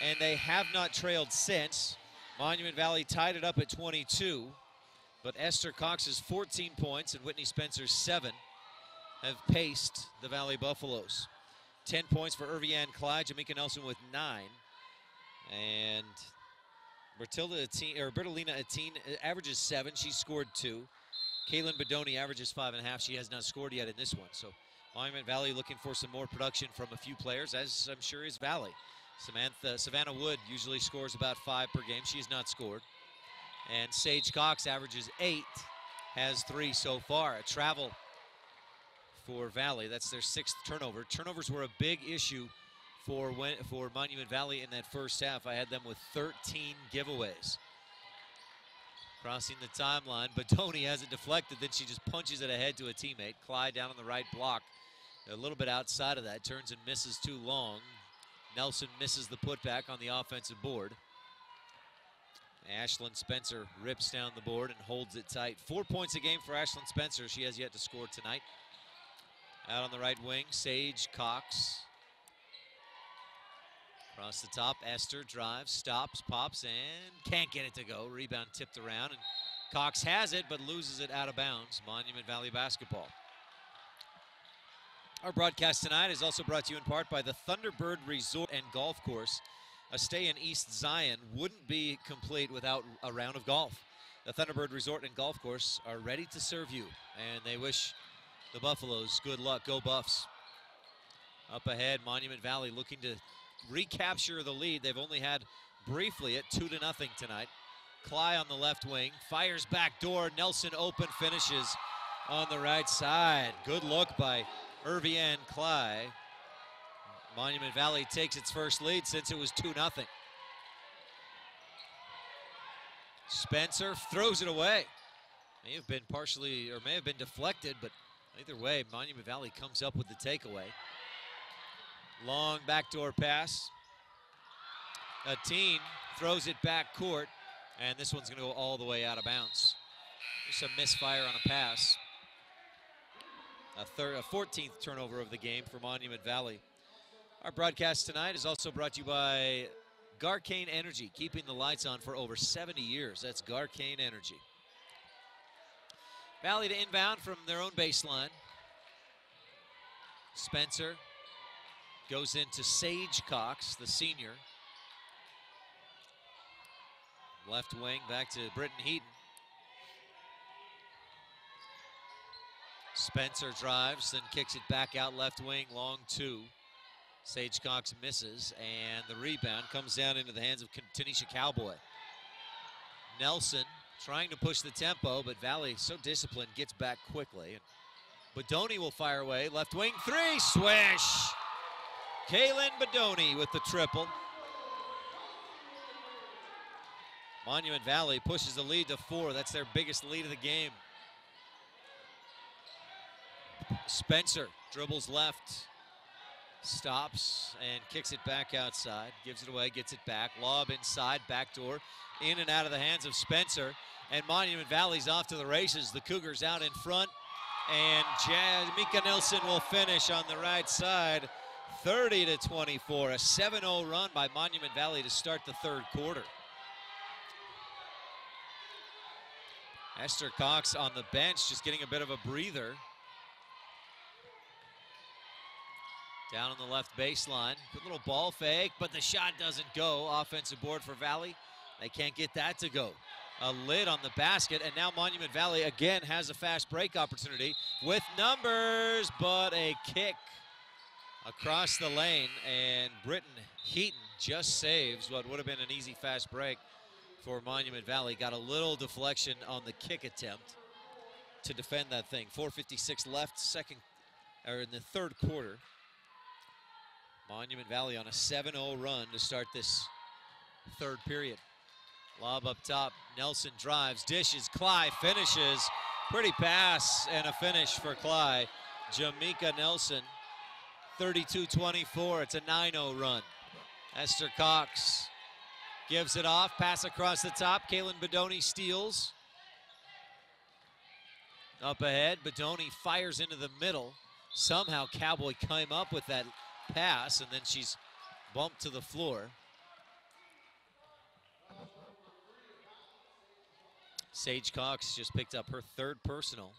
and they have not trailed since. Monument Valley tied it up at 22, but Esther Cox's 14 points and Whitney Spencer's 7 have paced the Valley Buffaloes. 10 points for Irvian Clyde, Jamaica Nelson with 9, and Bertolina Atine averages 7. She scored 2. Kaylin Bedoni averages 5.5. She has not scored yet in this one. So Monument Valley looking for some more production from a few players, as I'm sure is Valley. Savannah Wood usually scores about 5 per game. She has not scored. And Sage Cox averages 8, has 3 so far. A travel for Valley. That's their 6th turnover. Turnovers were a big issue for Monument Valley in that first half. I had them with 13 giveaways. Crossing the timeline, Bedoni has it deflected, then she just punches it ahead to a teammate. Clyde down on the right block, a little bit outside of that, turns and misses too long. Nelson misses the putback on the offensive board. Ashlyn Spencer rips down the board and holds it tight. 4 points a game for Ashlyn Spencer. She has yet to score tonight. Out on the right wing, Sage Cox. Across the top, Esther drives, stops, pops, and can't get it to go. Rebound tipped around, and Cox has it, but loses it out of bounds. Monument Valley basketball. Our broadcast tonight is also brought to you in part by the Thunderbird Resort and Golf Course. A stay in East Zion wouldn't be complete without a round of golf. The Thunderbird Resort and Golf Course are ready to serve you, and they wish the Buffaloes good luck. Go Buffs. Up ahead, Monument Valley looking to recapture the lead. They've only had briefly at 2-0 tonight. Cly on the left wing, fires back door. Nelson open, finishes on the right side. Good look by Irvian Cly. Monument Valley takes its first lead since it was 2-0. Spencer throws it away. May have been deflected, but either way, Monument Valley comes up with the takeaway. Long backdoor pass. Atine throws it back court, and this one's going to go all the way out of bounds. Just a misfire on a pass. A 14th turnover of the game for Monument Valley. Our broadcast tonight is also brought to you by Garcane Energy, keeping the lights on for over 70 years. That's Garcane Energy. Valley to inbound from their own baseline. Spencer goes into Sage Cox, the senior. Left wing back to Britton Heaton. Spencer drives, then kicks it back out left wing, long 2. Sage Cox misses, and the rebound comes down into the hands of Tanisha Cowboy. Nelson trying to push the tempo, but Valley, so disciplined, gets back quickly. Bedoni will fire away. Left wing 3, swish! Kaylin Bedoni with the triple. Monument Valley pushes the lead to 4. That's their biggest lead of the game. Spencer dribbles left, stops, and kicks it back outside. Gives it away, gets it back. Lob inside, backdoor, in and out of the hands of Spencer. And Monument Valley's off to the races. The Cougars out in front. And Mika Nelson will finish on the right side. 30-24, a 7-0 run by Monument Valley to start the third quarter. Esther Cox on the bench, just getting a bit of a breather. Down on the left baseline. Good little ball fake, but the shot doesn't go. Offensive board for Valley. They can't get that to go. A lid on the basket, and now Monument Valley again has a fast break opportunity with numbers, but a kick across the lane, and Britton Heaton just saves what would have been an easy fast break for Monument Valley. Got a little deflection on the kick attempt to defend that thing. 4:56 left, in the third quarter. Monument Valley on a 7-0 run to start this third period. Lob up top, Nelson drives, dishes, Cly finishes. Pretty pass and a finish for Cly. Jamaica Nelson, 32-24, it's a 9-0 run. Esther Cox gives it off, pass across the top, Kaylin Bedoni steals. Up ahead, Bedoni fires into the middle. Somehow Cowboy came up with that pass, and then she's bumped to the floor. Sage Cox just picked up her third personal.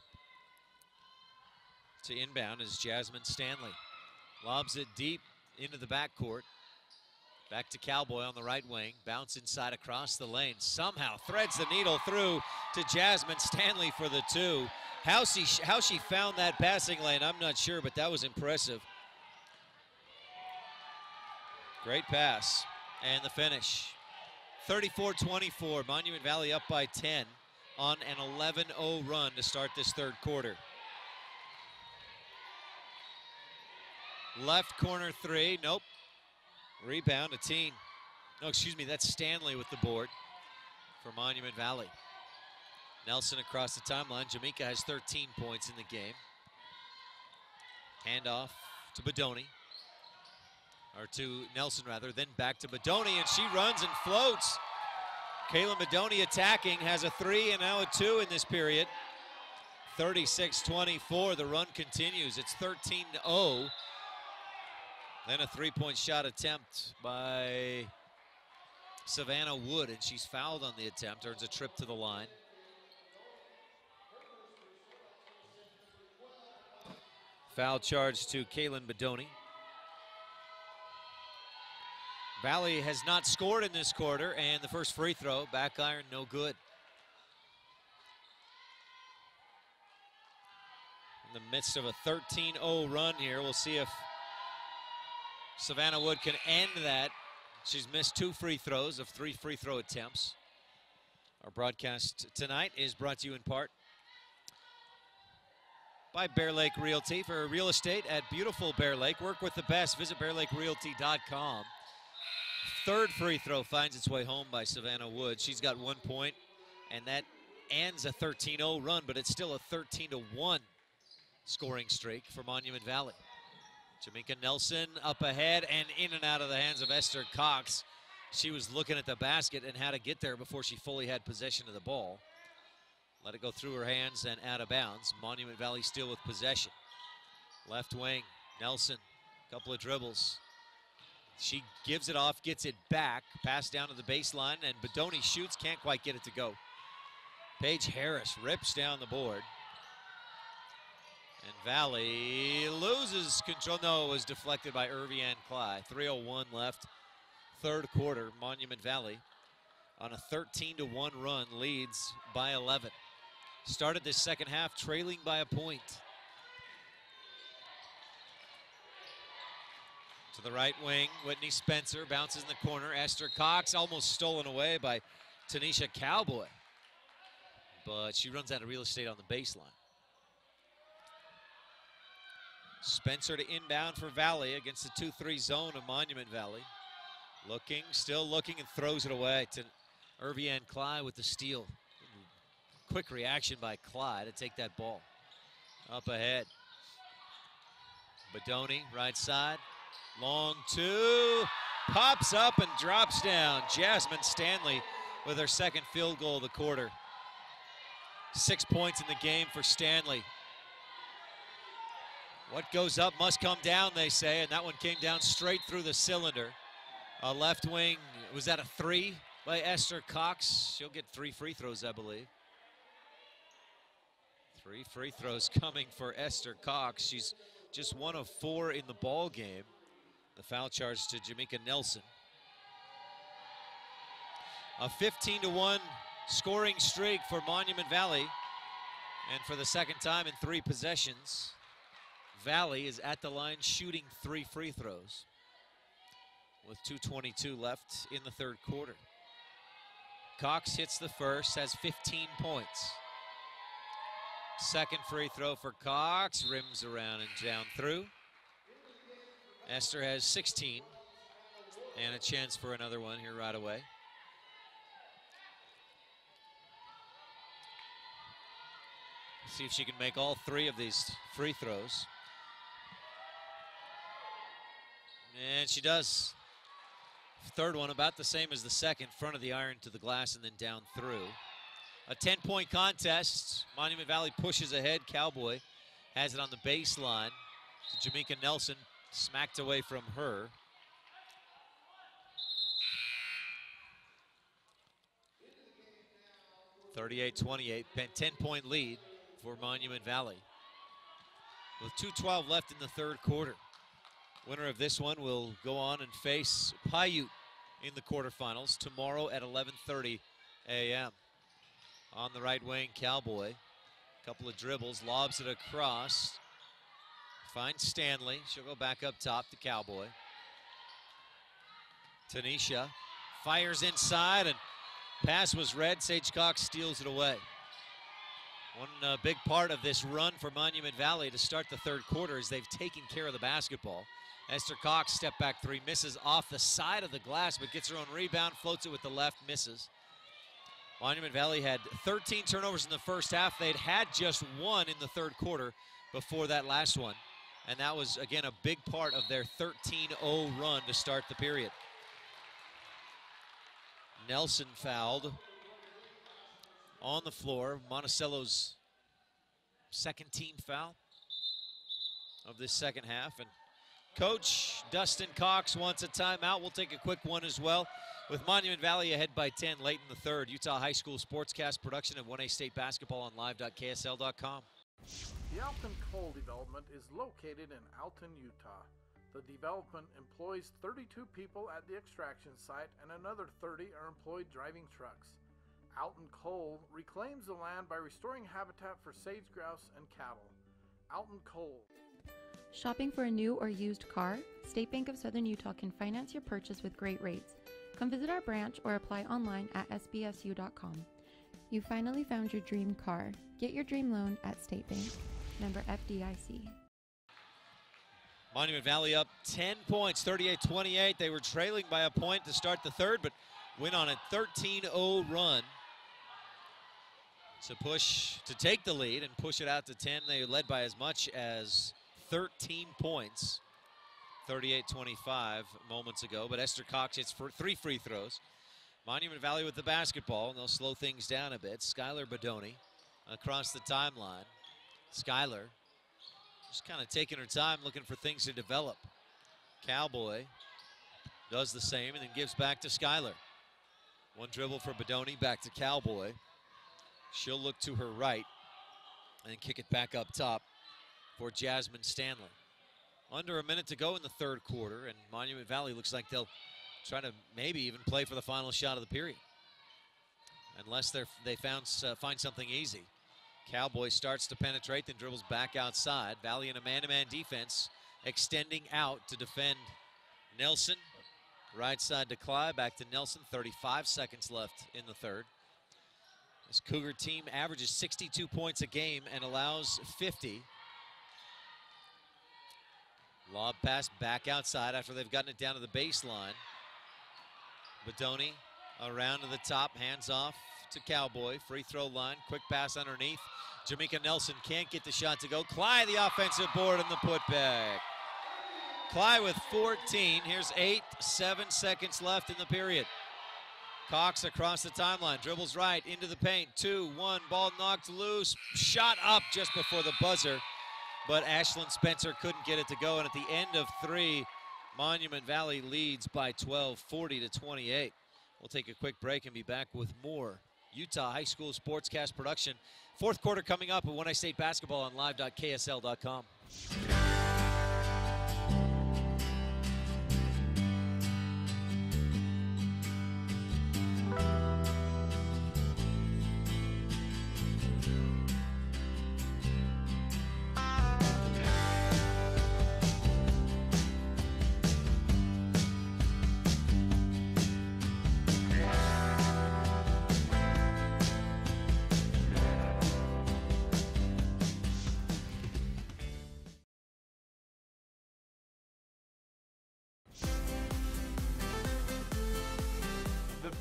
To inbound is Jasmine Stanley. Lobs it deep into the backcourt. Back to Cowboy on the right wing. Bounce inside across the lane. Somehow threads the needle through to Jasmine Stanley for the two. How she found that passing lane, I'm not sure, but that was impressive. Great pass. And the finish. 34-24. Monument Valley up by 10 on an 11-0 run to start this third quarter. Left corner three, nope. Rebound, a teen. No, excuse me, that's Stanley with the board for Monument Valley. Nelson across the timeline. Jamaica has 13 points in the game. Handoff to Bedoni. Or to Nelson, rather, then back to Bedoni, and she runs and floats. Kaylin Bedoni attacking, has a three and now a two in this period. 36-24, the run continues. It's 13-0. Then a three-point shot attempt by Savannah Wood, and she's fouled on the attempt, earns a trip to the line. Foul charge to Kaylin Bedoni. Valley has not scored in this quarter, and the first free throw, back iron, no good. In the midst of a 13-0 run here, we'll see if Savannah Wood can end that. She's missed 2 free throws of 3 free throw attempts. Our broadcast tonight is brought to you in part by Bear Lake Realty. For real estate at beautiful Bear Lake, work with the best. Visit bearlakerealty.com. Third free throw finds its way home by Savannah Wood. She's got 1 point, and that ends a 13-0 run, but it's still a 13-1 scoring streak for Monument Valley. Jamaica Nelson up ahead and in and out of the hands of Esther Cox. She was looking at the basket and how to get there before she fully had possession of the ball. Let it go through her hands and out of bounds. Monument Valley still with possession. Left wing, Nelson, couple of dribbles. She gives it off, gets it back, pass down to the baseline, and Bedoni shoots, can't quite get it to go. Paige Harris rips down the board. And Valley loses control. No, it was deflected by Irvianne Cly. 3:01 left, third quarter. Monument Valley on a 13-1 run, leads by 11. Started this second half trailing by a point. To the right wing, Whitney Spencer bounces in the corner. Esther Cox almost stolen away by Tanisha Cowboy. But she runs out of real estate on the baseline. Spencer to inbound for Valley against the 2-3 zone of Monument Valley. Looking, still looking, and throws it away to Irvianne Cly with the steal. Quick reaction by Cly to take that ball. Up ahead. Bedoni, right side. Long two, pops up and drops down. Jasmine Stanley with her second field goal of the quarter. 6 points in the game for Stanley. What goes up must come down, they say, and that one came down straight through the cylinder. Left wing, was that a 3 by Esther Cox? She'll get 3 free throws, I believe. 3 free throws coming for Esther Cox. She's just 1 of 4 in the ball game. The foul charge to Jamaica Nelson. A 15-1 scoring streak for Monument Valley. And for the second time in 3 possessions, Valley is at the line shooting 3 free throws with 2:22 left in the third quarter. Cox hits the first, has 15 points. Second free throw for Cox, rims around and down through. Esther has 16 and a chance for another one here right away. See if she can make all 3 of these free throws. And she does. Third one about the same as the second, front of the iron to the glass and then down through. A 10-point contest. Monument Valley pushes ahead. Cowboy has it on the baseline to Jamaica Nelson, smacked away from her. (38-28), 10-point lead for Monument Valley with 2:12 left in the third quarter. Winner of this one will go on and face Paiute in the quarterfinals tomorrow at 11:30 a.m. On the right wing, Cowboy. Couple of dribbles, lobs it across. Finds Stanley. She'll go back up top to Cowboy. Tanisha fires inside, and pass was read. Sage Cox steals it away. One big part of this run for Monument Valley to start the third quarter is they've taken care of the basketball. Esther Cox, step back 3, misses off the side of the glass, but gets her own rebound, floats it with the left, misses. Monument Valley had 13 turnovers in the first half. They'd had just 1 in the third quarter before that last one. And that was, again, a big part of their 13-0 run to start the period. Nelson fouled on the floor. Monticello's second team foul of this second half. And Coach Dustin Cox wants a timeout. We'll take a quick one as well. With Monument Valley ahead by 10 late in the third. Utah High School Sportscast production of 1A State Basketball on live.ksl.com. The Alton Coal Development is located in Alton, Utah. The development employs 32 people at the extraction site and another 30 are employed driving trucks. Alton Coal reclaims the land by restoring habitat for sage grouse and cattle. Alton Coal. Shopping for a new or used car? State Bank of Southern Utah can finance your purchase with great rates. Come visit our branch or apply online at sbsu.com. You finally found your dream car. Get your dream loan at State Bank. Member FDIC. Monument Valley up 10 points, 38-28. They were trailing by a point to start the third, but went on a 13-0 run to push, to take the lead and push it out to 10. They led by as much as 13 points, 38-25 moments ago. But Esther Cox hits for 3 free throws. Monument Valley with the basketball, and they'll slow things down a bit. Skylar Bodoni across the timeline. Skylar just kind of taking her time, looking for things to develop. Cowboy does the same and then gives back to Skylar. One dribble for Bodoni, back to Cowboy. She'll look to her right and kick it back up top for Jasmine Stanley. Under a minute to go in the third quarter, and Monument Valley looks like they'll try to maybe even play for the final shot of the period, unless they find something easy. Cowboy starts to penetrate, then dribbles back outside. Valley in a man-to-man defense, extending out to defend Nelson. Right side to Clyde, back to Nelson. 35 seconds left in the third. This Cougar team averages 62 points a game and allows 50. Lob pass back outside after they've gotten it down to the baseline. Bodoni around to the top, hands off to Cowboy. Free throw line, quick pass underneath. Jamaica Nelson can't get the shot to go. Clyde the offensive board and the putback. Clyde with 14. Here's 7 seconds left in the period. Cox across the timeline, dribbles right into the paint. 2-1, ball knocked loose. Shot up just before the buzzer, but Ashlyn Spencer couldn't get it to go. And at the end of 3, Monument Valley leads by 12, 40-28. We'll take a quick break and be back with more Utah High School Sportscast production. Fourth quarter coming up at 1A State Basketball on live.ksl.com.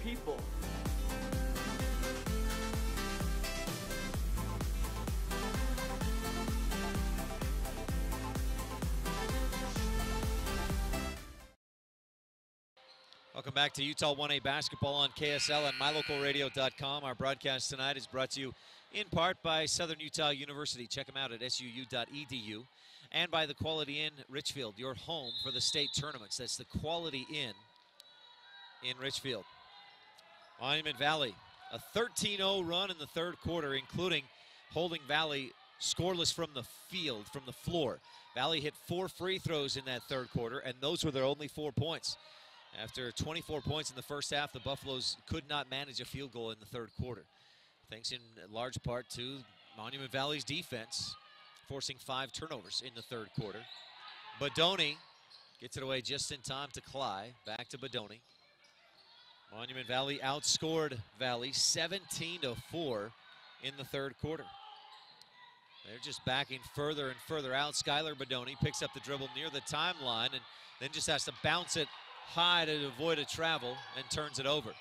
people. Welcome back to Utah 1A basketball on KSL and mylocalradio.com. Our broadcast tonight is brought to you in part by Southern Utah University. Check them out at suu.edu. And by the Quality Inn Richfield, your home for the state tournaments. That's the Quality Inn in Richfield. Monument Valley, a 13-0 run in the third quarter, including holding Valley scoreless from the field, from the floor. Valley hit 4 free throws in that third quarter, and those were their only 4 points. After 24 points in the first half, the Buffaloes could not manage a field goal in the third quarter, thanks in large part to Monument Valley's defense, forcing 5 turnovers in the third quarter. Bodoni gets it away just in time to Cly. Back to Bodoni. Monument Valley outscored Valley 17-4 in the third quarter. They're just backing further and further out. Skylar Bodoni picks up the dribble near the timeline and then just has to bounce it high to avoid a travel and turns it over.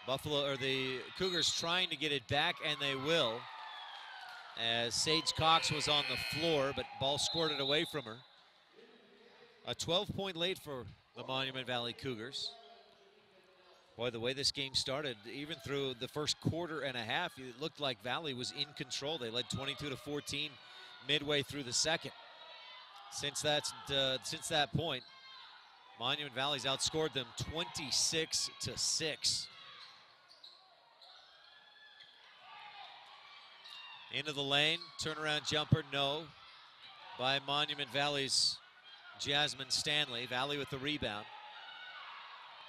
The Cougars trying to get it back, and they will, as Sage Cox was on the floor, but ball squirted away from her. A 12-point lead for the Monument Valley Cougars. Boy, the way this game started, even through the first quarter and a half, it looked like Valley was in control. They led 22-14 midway through the second. Since that point, Monument Valley's outscored them 26-6. Into the lane, turnaround jumper, no, by Monument Valley's Jasmine Stanley. Valley with the rebound.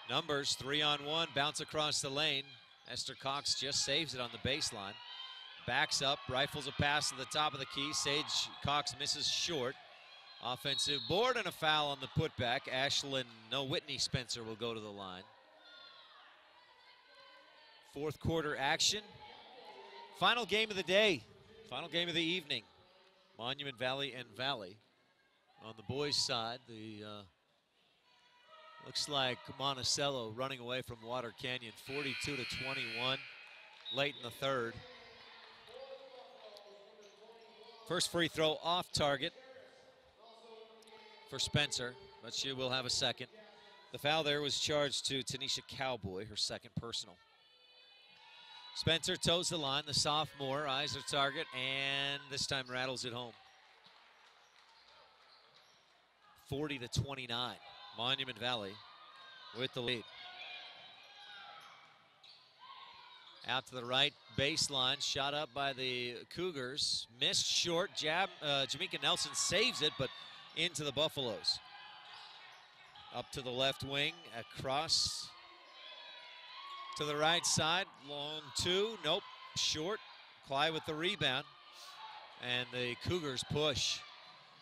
Numbers, 3-on-1, bounce across the lane. Esther Cox just saves it on the baseline. Backs up, rifles a pass to the top of the key. Sage Cox misses short. Offensive board and a foul on the putback. Whitney Spencer will go to the line. Fourth quarter action. Final game of the day. Final game of the evening. Monument Valley and Valley. On the boys' side, looks like Monticello running away from Water Canyon, 42-21, late in the third. First free throw off target for Spencer, but she will have a second. The foul there was charged to Tanisha Cowboy, her second personal. Spencer toes the line, the sophomore eyes her target, and this time rattles it home. 40-29, Monument Valley with the lead. Out to the right baseline, shot up by the Cougars, missed short, Jamaica Nelson saves it, but into the Buffaloes. Up to the left wing, across to the right side, long 2, nope, short. Cly with the rebound, and the Cougars push.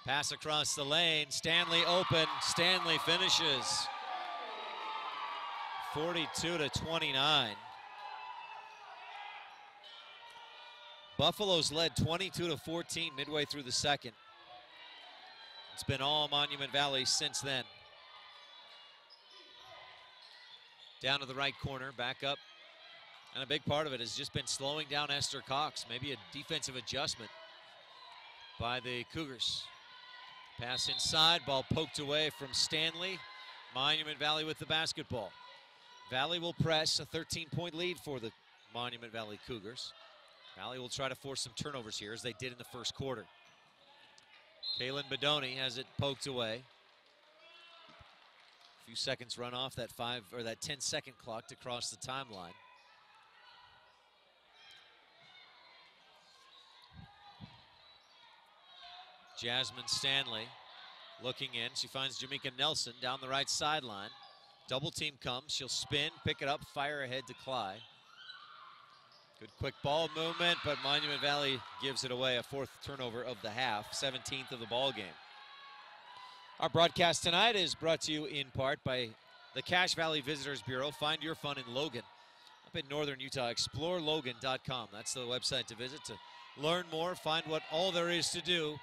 Pass across the lane, Stanley open, Stanley finishes. 42-29. Buffaloes led 22-14 midway through the second. It's been all Monument Valley since then. Down to the right corner, back up. And a big part of it has just been slowing down Esther Cox. Maybe a defensive adjustment by the Cougars. Pass inside, ball poked away from Stanley. Monument Valley with the basketball. Valley will press, a 13-point lead for the Monument Valley Cougars. Valley will try to force some turnovers here, as they did in the first quarter. Kaylin Bodoni has it poked away. A few seconds run off that 10-second clock to cross the timeline. Jasmine Stanley looking in. She finds Jamaica Nelson down the right sideline. Double team comes. She'll spin, pick it up, fire ahead to Cly. Good quick ball movement, but Monument Valley gives it away. A 4th turnover of the half, 17th of the ball game. Our broadcast tonight is brought to you in part by the Cache Valley Visitors Bureau. Find your fun in Logan. Up in northern Utah, explorelogan.com. That's the website to visit to learn more, find what all there is to do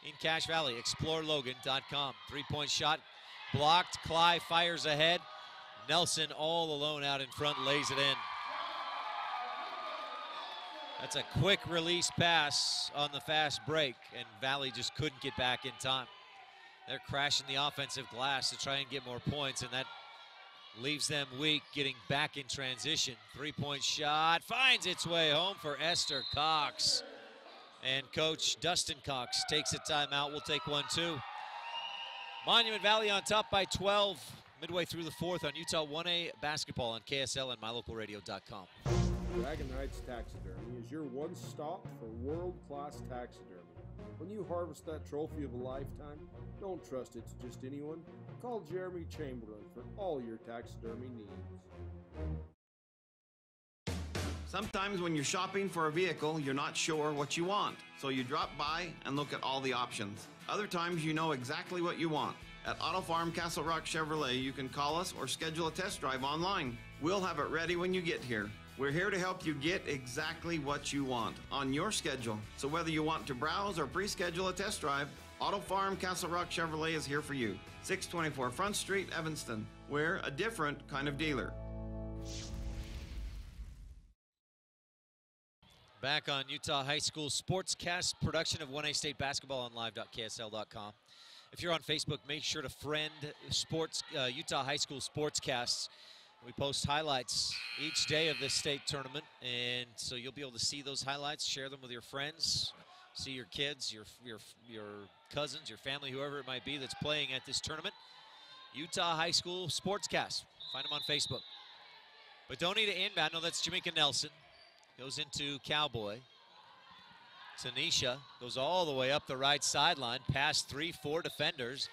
in Cache Valley. Explorelogan.com. 3-point shot blocked. Cly fires ahead. Nelson all alone out in front, lays it in. That's a quick release pass on the fast break, and Valley just couldn't get back in time. They're crashing the offensive glass to try and get more points, and that leaves them weak, getting back in transition. Three-point shot finds its way home for Esther Cox. And Coach Dustin Cox takes a timeout. We'll take one, too. Monument Valley on top by 12, midway through the fourth on Utah 1A basketball on KSL and MyLocalRadio.com. Dragon Heights Taxidermy is your one stop for world-class taxidermy. When you harvest that trophy of a lifetime, don't trust it to just anyone. Call Jeremy Chamberlain for all your taxidermy needs. Sometimes when you're shopping for a vehicle, you're not sure what you want, so you drop by and look at all the options. Other times you know exactly what you want. At Auto Farm Castle Rock Chevrolet, you can call us or schedule a test drive online. We'll have it ready when you get here. We're here to help you get exactly what you want on your schedule. So whether you want to browse or pre-schedule a test drive, Auto Farm Castle Rock Chevrolet is here for you. 624 Front Street, Evanston. We're a different kind of dealer. Back on Utah High School Sportscast production of 1A State Basketball on live.ksl.com. If you're on Facebook, make sure to friend Utah High School Sportscasts. We post highlights each day of this state tournament, and so you'll be able to see those highlights, share them with your friends, see your kids, your cousins, your family, whoever it might be that's playing at this tournament. Utah High School Sportscast. Find them on Facebook. Bodoni to inbound. No, that's Jamaica Nelson. Goes into Cowboy. Tanisha goes all the way up the right sideline, past 3-4 defenders.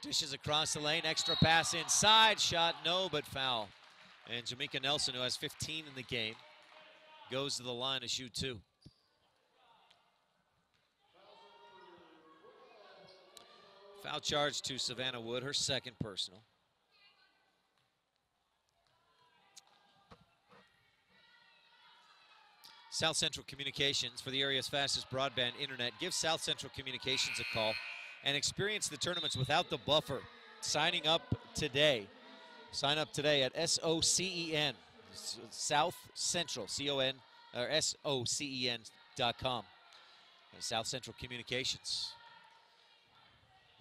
Dishes across the lane, extra pass inside, shot no, but foul. And Jamaica Nelson, who has 15 in the game, goes to the line to shoot 2. Foul charge to Savannah Wood, her second personal. South Central Communications, for the area's fastest broadband internet. Give South Central Communications a call and experience the tournaments without the buffer. Signing up today. Sign up today at SOCEN, South Central, C-O-N, or SOCEN.com. South Central Communications.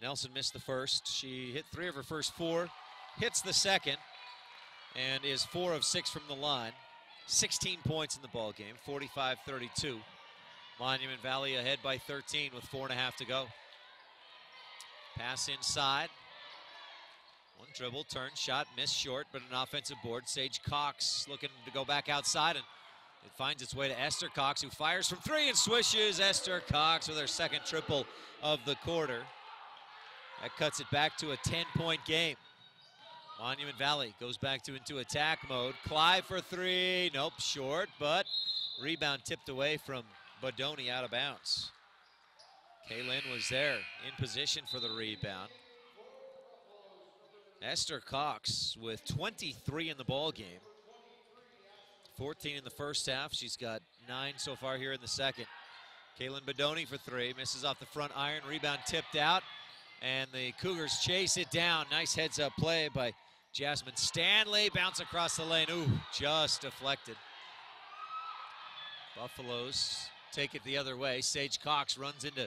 Nelson missed the first. She hit 3 of her first 4, hits the second, and is 4 of 6 from the line. 16 points in the ball game, 45-32. Monument Valley ahead by 13 with 4.5 to go. Pass inside. One dribble, turn, shot, missed short, but an offensive board. Sage Cox looking to go back outside, and it finds its way to Esther Cox, who fires from 3 and swishes. Esther Cox with her second triple of the quarter. That cuts it back to a 10-point game. Monument Valley goes back into attack mode. Clive for 3, nope, short, but rebound tipped away from Bodoni out of bounds. Kaylin was there in position for the rebound. Esther Cox with 23 in the ball game. 14 in the first half. She's got 9 so far here in the second. Kaylin Bodoni for 3, misses off the front iron, rebound tipped out, and the Cougars chase it down. Nice heads-up play by Jasmine Stanley, bounce across the lane. Ooh, just deflected. Buffaloes take it the other way. Sage Cox runs into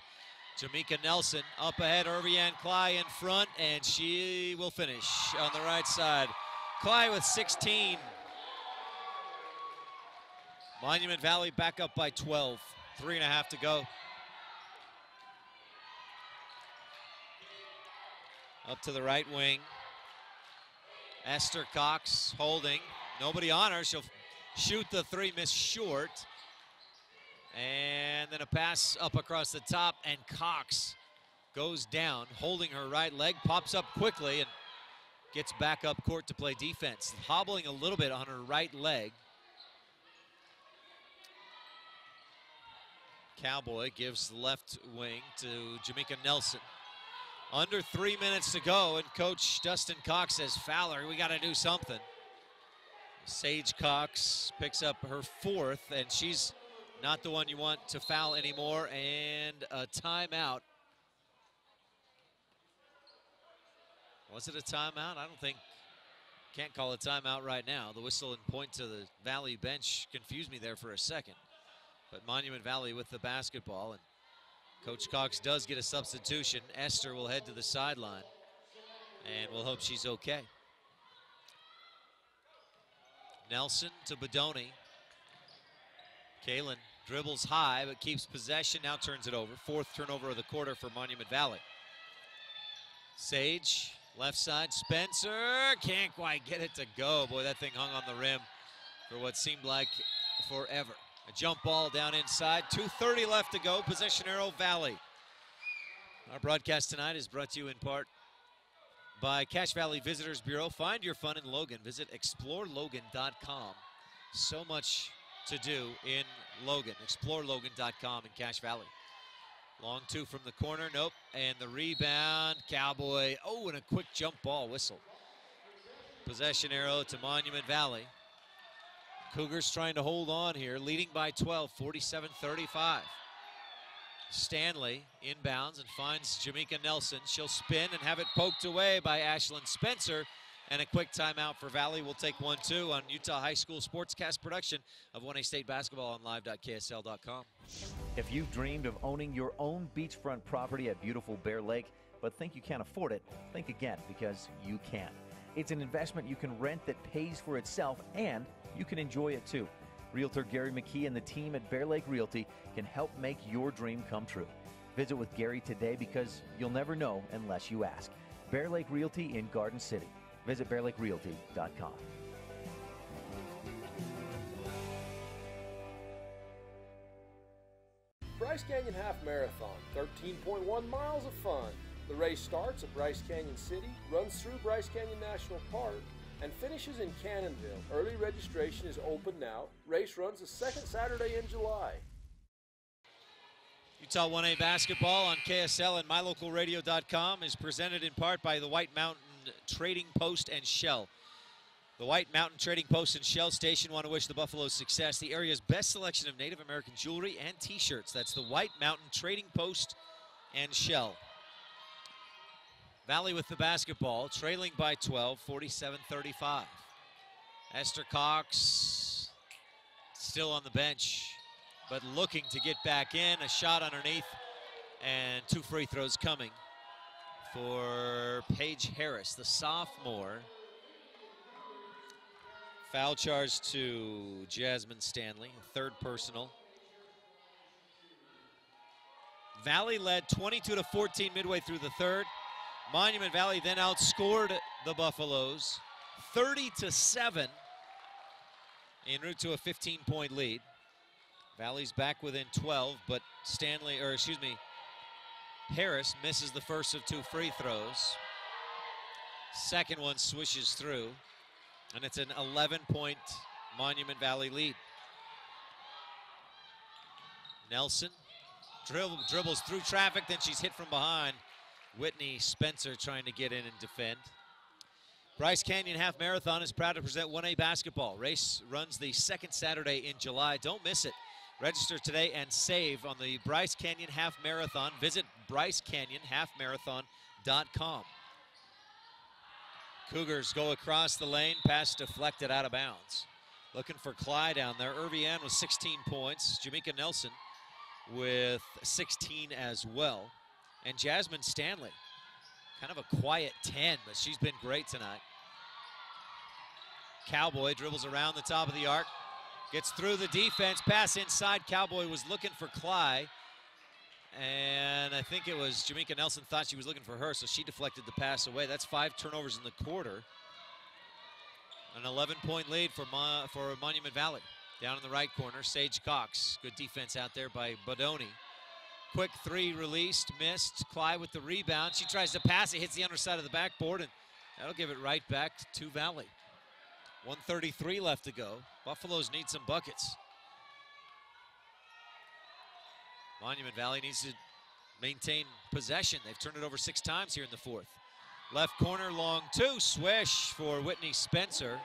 Jamaica Nelson. Up ahead, Irvian Cly in front, and she will finish on the right side. Cly with 16. Monument Valley back up by 12. 3.5 to go. Up to the right wing. Esther Cox holding. Nobody on her. She'll shoot the 3, miss short. And then a pass up across the top, and Cox goes down, holding her right leg, pops up quickly, and gets back up court to play defense. Hobbling a little bit on her right leg. Cowboy gives the left wing to Jamaica Nelson. Under 3 minutes to go, and Coach Dustin Cox says, Fowler, we got to do something. Sage Cox picks up her 4th, and she's not the one you want to foul anymore, and a timeout. Was it a timeout? I don't think Can't call a timeout right now. The whistle and point to the Valley bench confused me there for a second. But Monument Valley with the basketball, and Coach Cox does get a substitution. Esther will head to the sideline, and we'll hope she's okay. Nelson to Bodoni. Kalen dribbles high, but keeps possession, now turns it over. Fourth turnover of the quarter for Monument Valley. Sage, left side, Spencer, can't quite get it to go. Boy, that thing hung on the rim for what seemed like forever. A jump ball down inside, 2:30 left to go, possession arrow, Valley. Our broadcast tonight is brought to you in part by Cache Valley Visitors Bureau. Find your fun in Logan. Visit explorelogan.com. So much to do in Logan. explorelogan.com in Cache Valley. Long two from the corner, nope. And the rebound, Cowboy. Oh, and a quick jump ball whistle. Possession arrow to Monument Valley. Cougars trying to hold on here, leading by 12, 47-35. Stanley inbounds and finds Jamaica Nelson. She'll spin and have it poked away by Ashlyn Spencer. And a quick timeout for Valley. We'll take 1-2 on Utah High School Sportscast production of 1A State Basketball on live.ksl.com. If you've dreamed of owning your own beachfront property at beautiful Bear Lake, but think you can't afford it, think again, because you can. It's an investment you can rent that pays for itself, and you can enjoy it too. Realtor Gary McKee and the team at Bear Lake Realty can help make your dream come true. Visit with Gary today, because you'll never know unless you ask. Bear Lake Realty in Garden City. Visit bearlakerealty.com. Bryce Canyon Half Marathon, 13.1 miles of fun. The race starts at Bryce Canyon City, runs through Bryce Canyon National Park, and finishes in Cannonville. Early registration is open now. Race runs the second Saturday in July. Utah 1A basketball on KSL and mylocalradio.com is presented in part by the White Mountain Trading Post and Shell. The White Mountain Trading Post and Shell Station want to wish the Buffaloes success. The area's best selection of Native American jewelry and t-shirts. That's the White Mountain Trading Post and Shell. Valley with the basketball, trailing by 12, 47-35. Esther Cox still on the bench, but looking to get back in. A shot underneath, and 2 free throws coming for Paige Harris, the sophomore. Foul charge to Jasmine Stanley, third personal. Valley led 22-14 midway through the third. Monument Valley then outscored the Buffaloes 30-7 en route to a 15-point lead. Valley's back within 12, but Harris misses the first of 2 free throws. Second one swishes through, and it's an 11-point Monument Valley lead. Nelson dribbles through traffic, then she's hit from behind. Whitney Spencer trying to get in and defend. Bryce Canyon Half Marathon is proud to present 1A basketball. Race runs the second Saturday in July. Don't miss it. Register today and save on the Bryce Canyon Half Marathon. Visit BryceCanyonHalfMarathon.com. Cougars go across the lane, pass deflected out of bounds. Looking for Clyde down there. Irvian with 16 points. Jamaica Nelson with 16 as well. And Jasmine Stanley, kind of a quiet 10, but she's been great tonight. Cowboy dribbles around the top of the arc, gets through the defense, pass inside. Cowboy was looking for Clyde, and I think it was Jamaica Nelson thought she was looking for her, so she deflected the pass away. That's 5 turnovers in the quarter. An 11-point lead for Monument Valley. Down in the right corner, Sage Cox. Good defense out there by Bodoni. Quick 3 released, missed. Clyde with the rebound. She tries to pass it, hits the underside of the backboard, and that'll give it right back to Valley. 1:33 left to go. Buffaloes need some buckets. Monument Valley needs to maintain possession. They've turned it over 6 times here in the fourth. Left corner, long 2, swish for Whitney Spencer.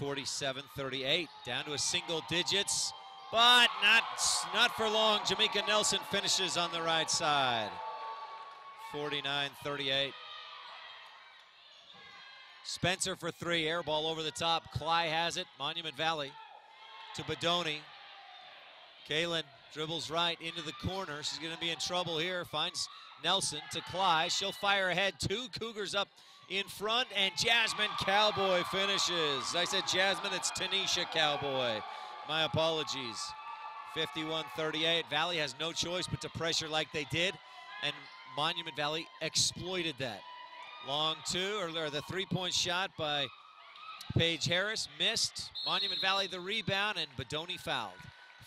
47-38, down to a single digits. But not for long. Jamaica Nelson finishes on the right side. 49-38. Spencer for three, air ball over the top. Cly has it, Monument Valley to Bedoni. Kaylin dribbles right into the corner. She's going to be in trouble here. Finds Nelson to Cly. She'll fire ahead. Two Cougars up in front, and Jasmine Cowboy finishes. I said Jasmine, it's Tanisha Cowboy. My apologies. 51-38. Valley has no choice but to pressure like they did, and Monument Valley exploited that. Long two, or the three-point shot by Paige Harris, missed. Monument Valley the rebound, and Bedoni fouled.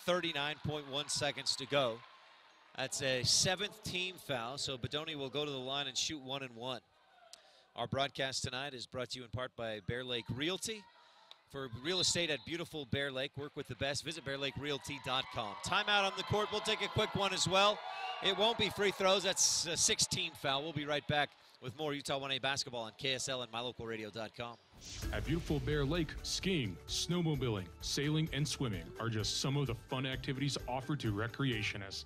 39.1 seconds to go. That's a 7th team foul, so Bedoni will go to the line and shoot 1 and 1. Our broadcast tonight is brought to you in part by Bear Lake Realty. For real estate at beautiful Bear Lake, work with the best. Visit bearlakerealty.com. Timeout on the court. We'll take a quick one as well. It won't be free throws. That's a 16 foul. We'll be right back with more Utah 1A basketball on KSL and mylocalradio.com. At beautiful Bear Lake, skiing, snowmobiling, sailing, and swimming are just some of the fun activities offered to recreationists.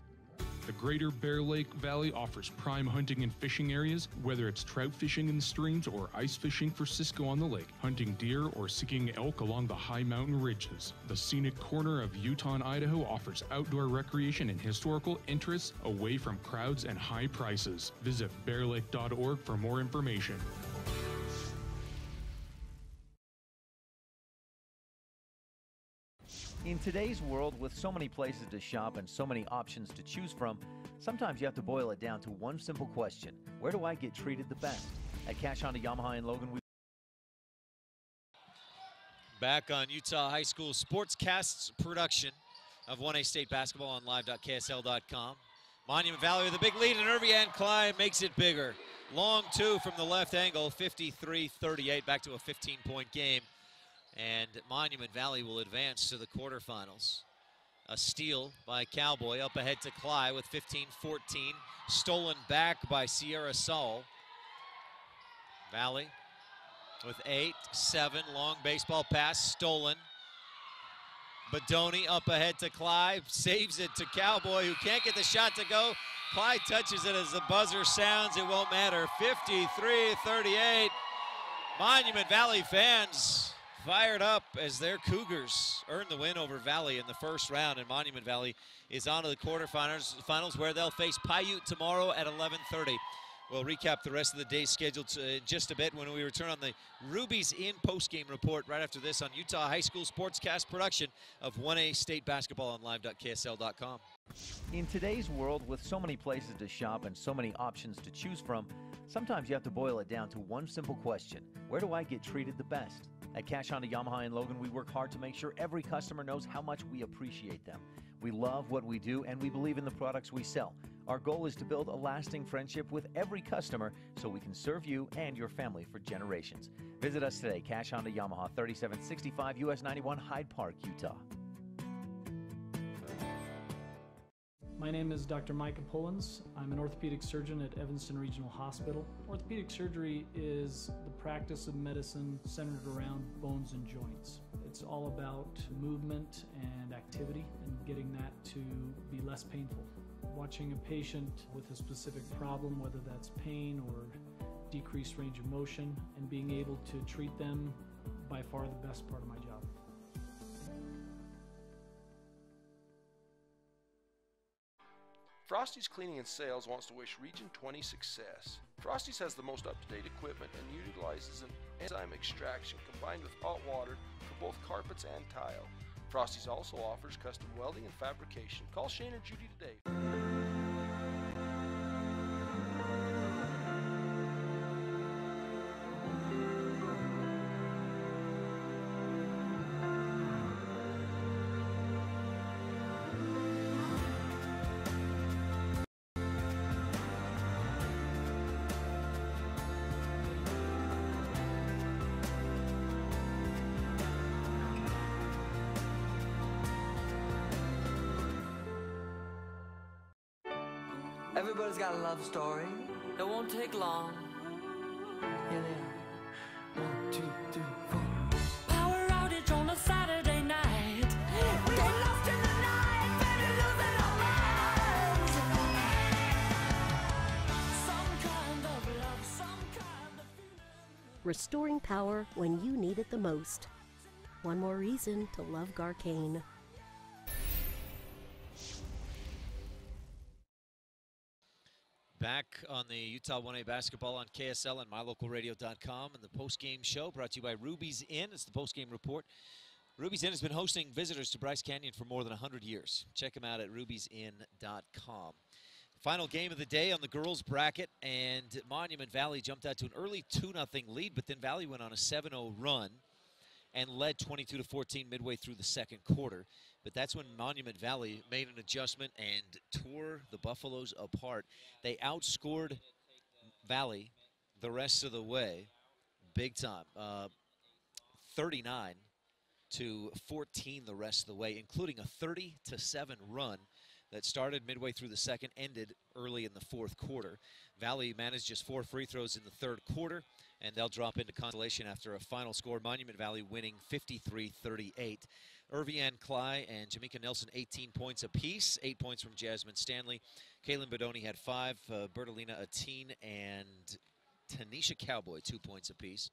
The Greater Bear Lake Valley offers prime hunting and fishing areas, whether it's trout fishing in the streams or ice fishing for Cisco on the lake, hunting deer or seeking elk along the high mountain ridges. The scenic corner of Utah and Idaho offers outdoor recreation and historical interests away from crowds and high prices. Visit bearlake.org for more information. In today's world, with so many places to shop and so many options to choose from, sometimes you have to boil it down to one simple question: where do I get treated the best? At Cash Honda Yamaha in Logan, we back on Utah High School Sportscast's production of 1A State Basketball on live.ksl.com. Monument Valley with a big lead, and Irvian Cly makes it bigger. Long two from the left angle, 53-38, back to a 15-point game. And Monument Valley will advance to the quarterfinals. A steal by Cowboy, up ahead to Cly with 15-14. Stolen back by Sierra Saul. Valley with 8-7, long baseball pass, stolen. Bedoni up ahead to Cly, saves it to Cowboy, who can't get the shot to go. Cly touches it as the buzzer sounds, it won't matter. 53-38. Monument Valley fans fired up as their Cougars earn the win over Valley in the first round, and Monument Valley is on to the quarterfinals where they'll face Paiute tomorrow at 11:30. We'll recap the rest of the day's schedule in just a bit when we return on the Rubies in postgame report right after this on Utah High School Sportscast production of 1A State Basketball on live.ksl.com. In today's world, with so many places to shop and so many options to choose from, sometimes you have to boil it down to one simple question: where do I get treated the best? At Cash Honda Yamaha in Logan, we work hard to make sure every customer knows how much we appreciate them. We love what we do, and we believe in the products we sell. Our goal is to build a lasting friendship with every customer so we can serve you and your family for generations. Visit us today, Cash Honda Yamaha, 3765 US 91, Hyde Park, Utah. My name is Dr. Micah Pullins. I'm an orthopedic surgeon at Evanston Regional Hospital. Orthopedic surgery is the practice of medicine centered around bones and joints. It's all about movement and activity and getting that to be less painful. Watching a patient with a specific problem, whether that's pain or decreased range of motion, and being able to treat them, by far the best part of my job. Frosty's Cleaning and Sales wants to wish Region 20 success. Frosty's has the most up-to-date equipment and utilizes an enzyme extraction combined with hot water for both carpets and tile. Frosty's also offers custom welding and fabrication. Call Shane or Judy today. Everybody's got a love story. It won't take long. Here they are. 1, 2, 3, 4. Power outage on a Saturday night. We get lost in the night, baby, losing our minds. Some kind of love, some kind of feeling. restoring power when you need it the most. One more reason to love Garcane. Back on the Utah 1A basketball on KSL and mylocalradio.com, and the post-game show brought to you by Ruby's Inn. It's the post-game report. Ruby's Inn has been hosting visitors to Bryce Canyon for more than 100 years. Check them out at ruby'sinn.com. Final game of the day on the girls bracket, and Monument Valley jumped out to an early 2-0 lead, but then Valley went on a 7-0 run and led 22-14 midway through the second quarter. But that's when Monument Valley made an adjustment and tore the Buffaloes apart. They outscored Valley the rest of the way, big time, 39-14 the rest of the way, including a 30-7 run that started midway through the second, ended early in the fourth quarter. Valley managed just 4 free throws in the third quarter, and they'll drop into consolation after a final score. Monument Valley winning 53-38. Irvianne Cly and Jamaica Nelson 18 points apiece, 8 points from Jasmine Stanley. Kaylin Bedoni had 5, Bertalina Ateen and Tanisha Cowboy 2 points apiece.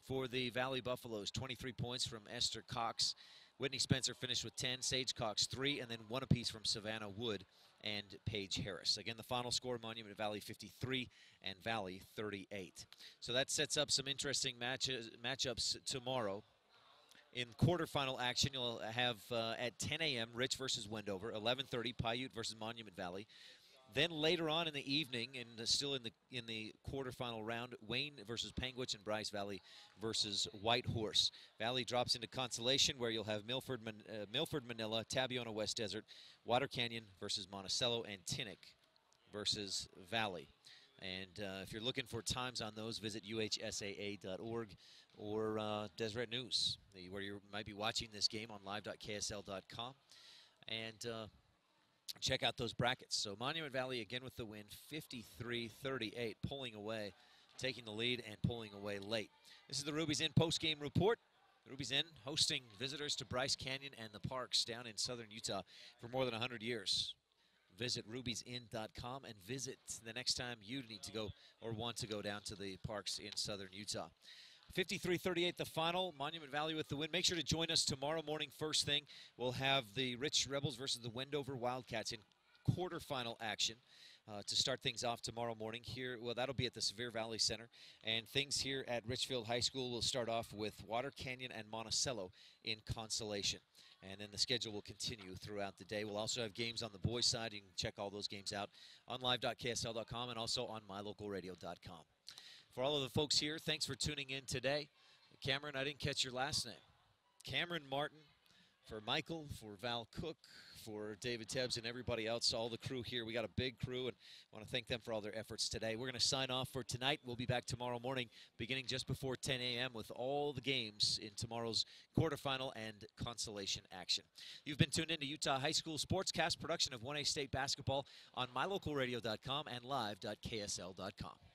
For the Valley Buffaloes, 23 points from Esther Cox. Whitney Spencer finished with 10, Sage Cox 3, and then 1 apiece from Savannah Wood and Paige Harris. Again, the final score, Monument Valley 53 and Valley 38. So that sets up some interesting matchups tomorrow. In quarterfinal action, you'll have at 10 a.m. Rich versus Wendover, 11:30 Paiute versus Monument Valley. Then later on in the evening, and still in the quarterfinal round, Wayne versus Panguitch and Bryce Valley versus Whitehorse. Valley drops into consolation, where you'll have Milford Manila, Tabiona West Desert, Water Canyon versus Monticello, and Tinnick versus Valley. And if you're looking for times on those, visit UHSAA.org or Deseret News, where you might be watching this game on live.ksl.com. And check out those brackets. So Monument Valley again with the win, 53-38, pulling away, taking the lead and pulling away late. This is the Ruby's Inn post-game report. Ruby's Inn hosting visitors to Bryce Canyon and the parks down in southern Utah for more than 100 years. Visit ruby'sinn.com and visit the next time you need to go or want to go down to the parks in southern Utah. 53-38 the final, Monument Valley with the win. Make sure to join us tomorrow morning first thing. We'll have the Rich Rebels versus the Wendover Wildcats in quarterfinal action to start things off tomorrow morning here. Well, that'll be at the Sevier Valley Center. And things here at Richfield High School will start off with Water Canyon and Monticello in consolation. And then the schedule will continue throughout the day. We'll also have games on the boys' side. You can check all those games out on live.ksl.com and also on mylocalradio.com. For all of the folks here, thanks for tuning in today. Cameron, I didn't catch your last name. Cameron Martin, for Michael, for Val Cook, for David Tebbs and everybody else, all the crew here. We got a big crew, and I want to thank them for all their efforts today. We're going to sign off for tonight. We'll be back tomorrow morning, beginning just before 10 a.m. with all the games in tomorrow's quarterfinal and consolation action. You've been tuned in to Utah High School Sportscast, production of 1A State Basketball on mylocalradio.com and live.ksl.com.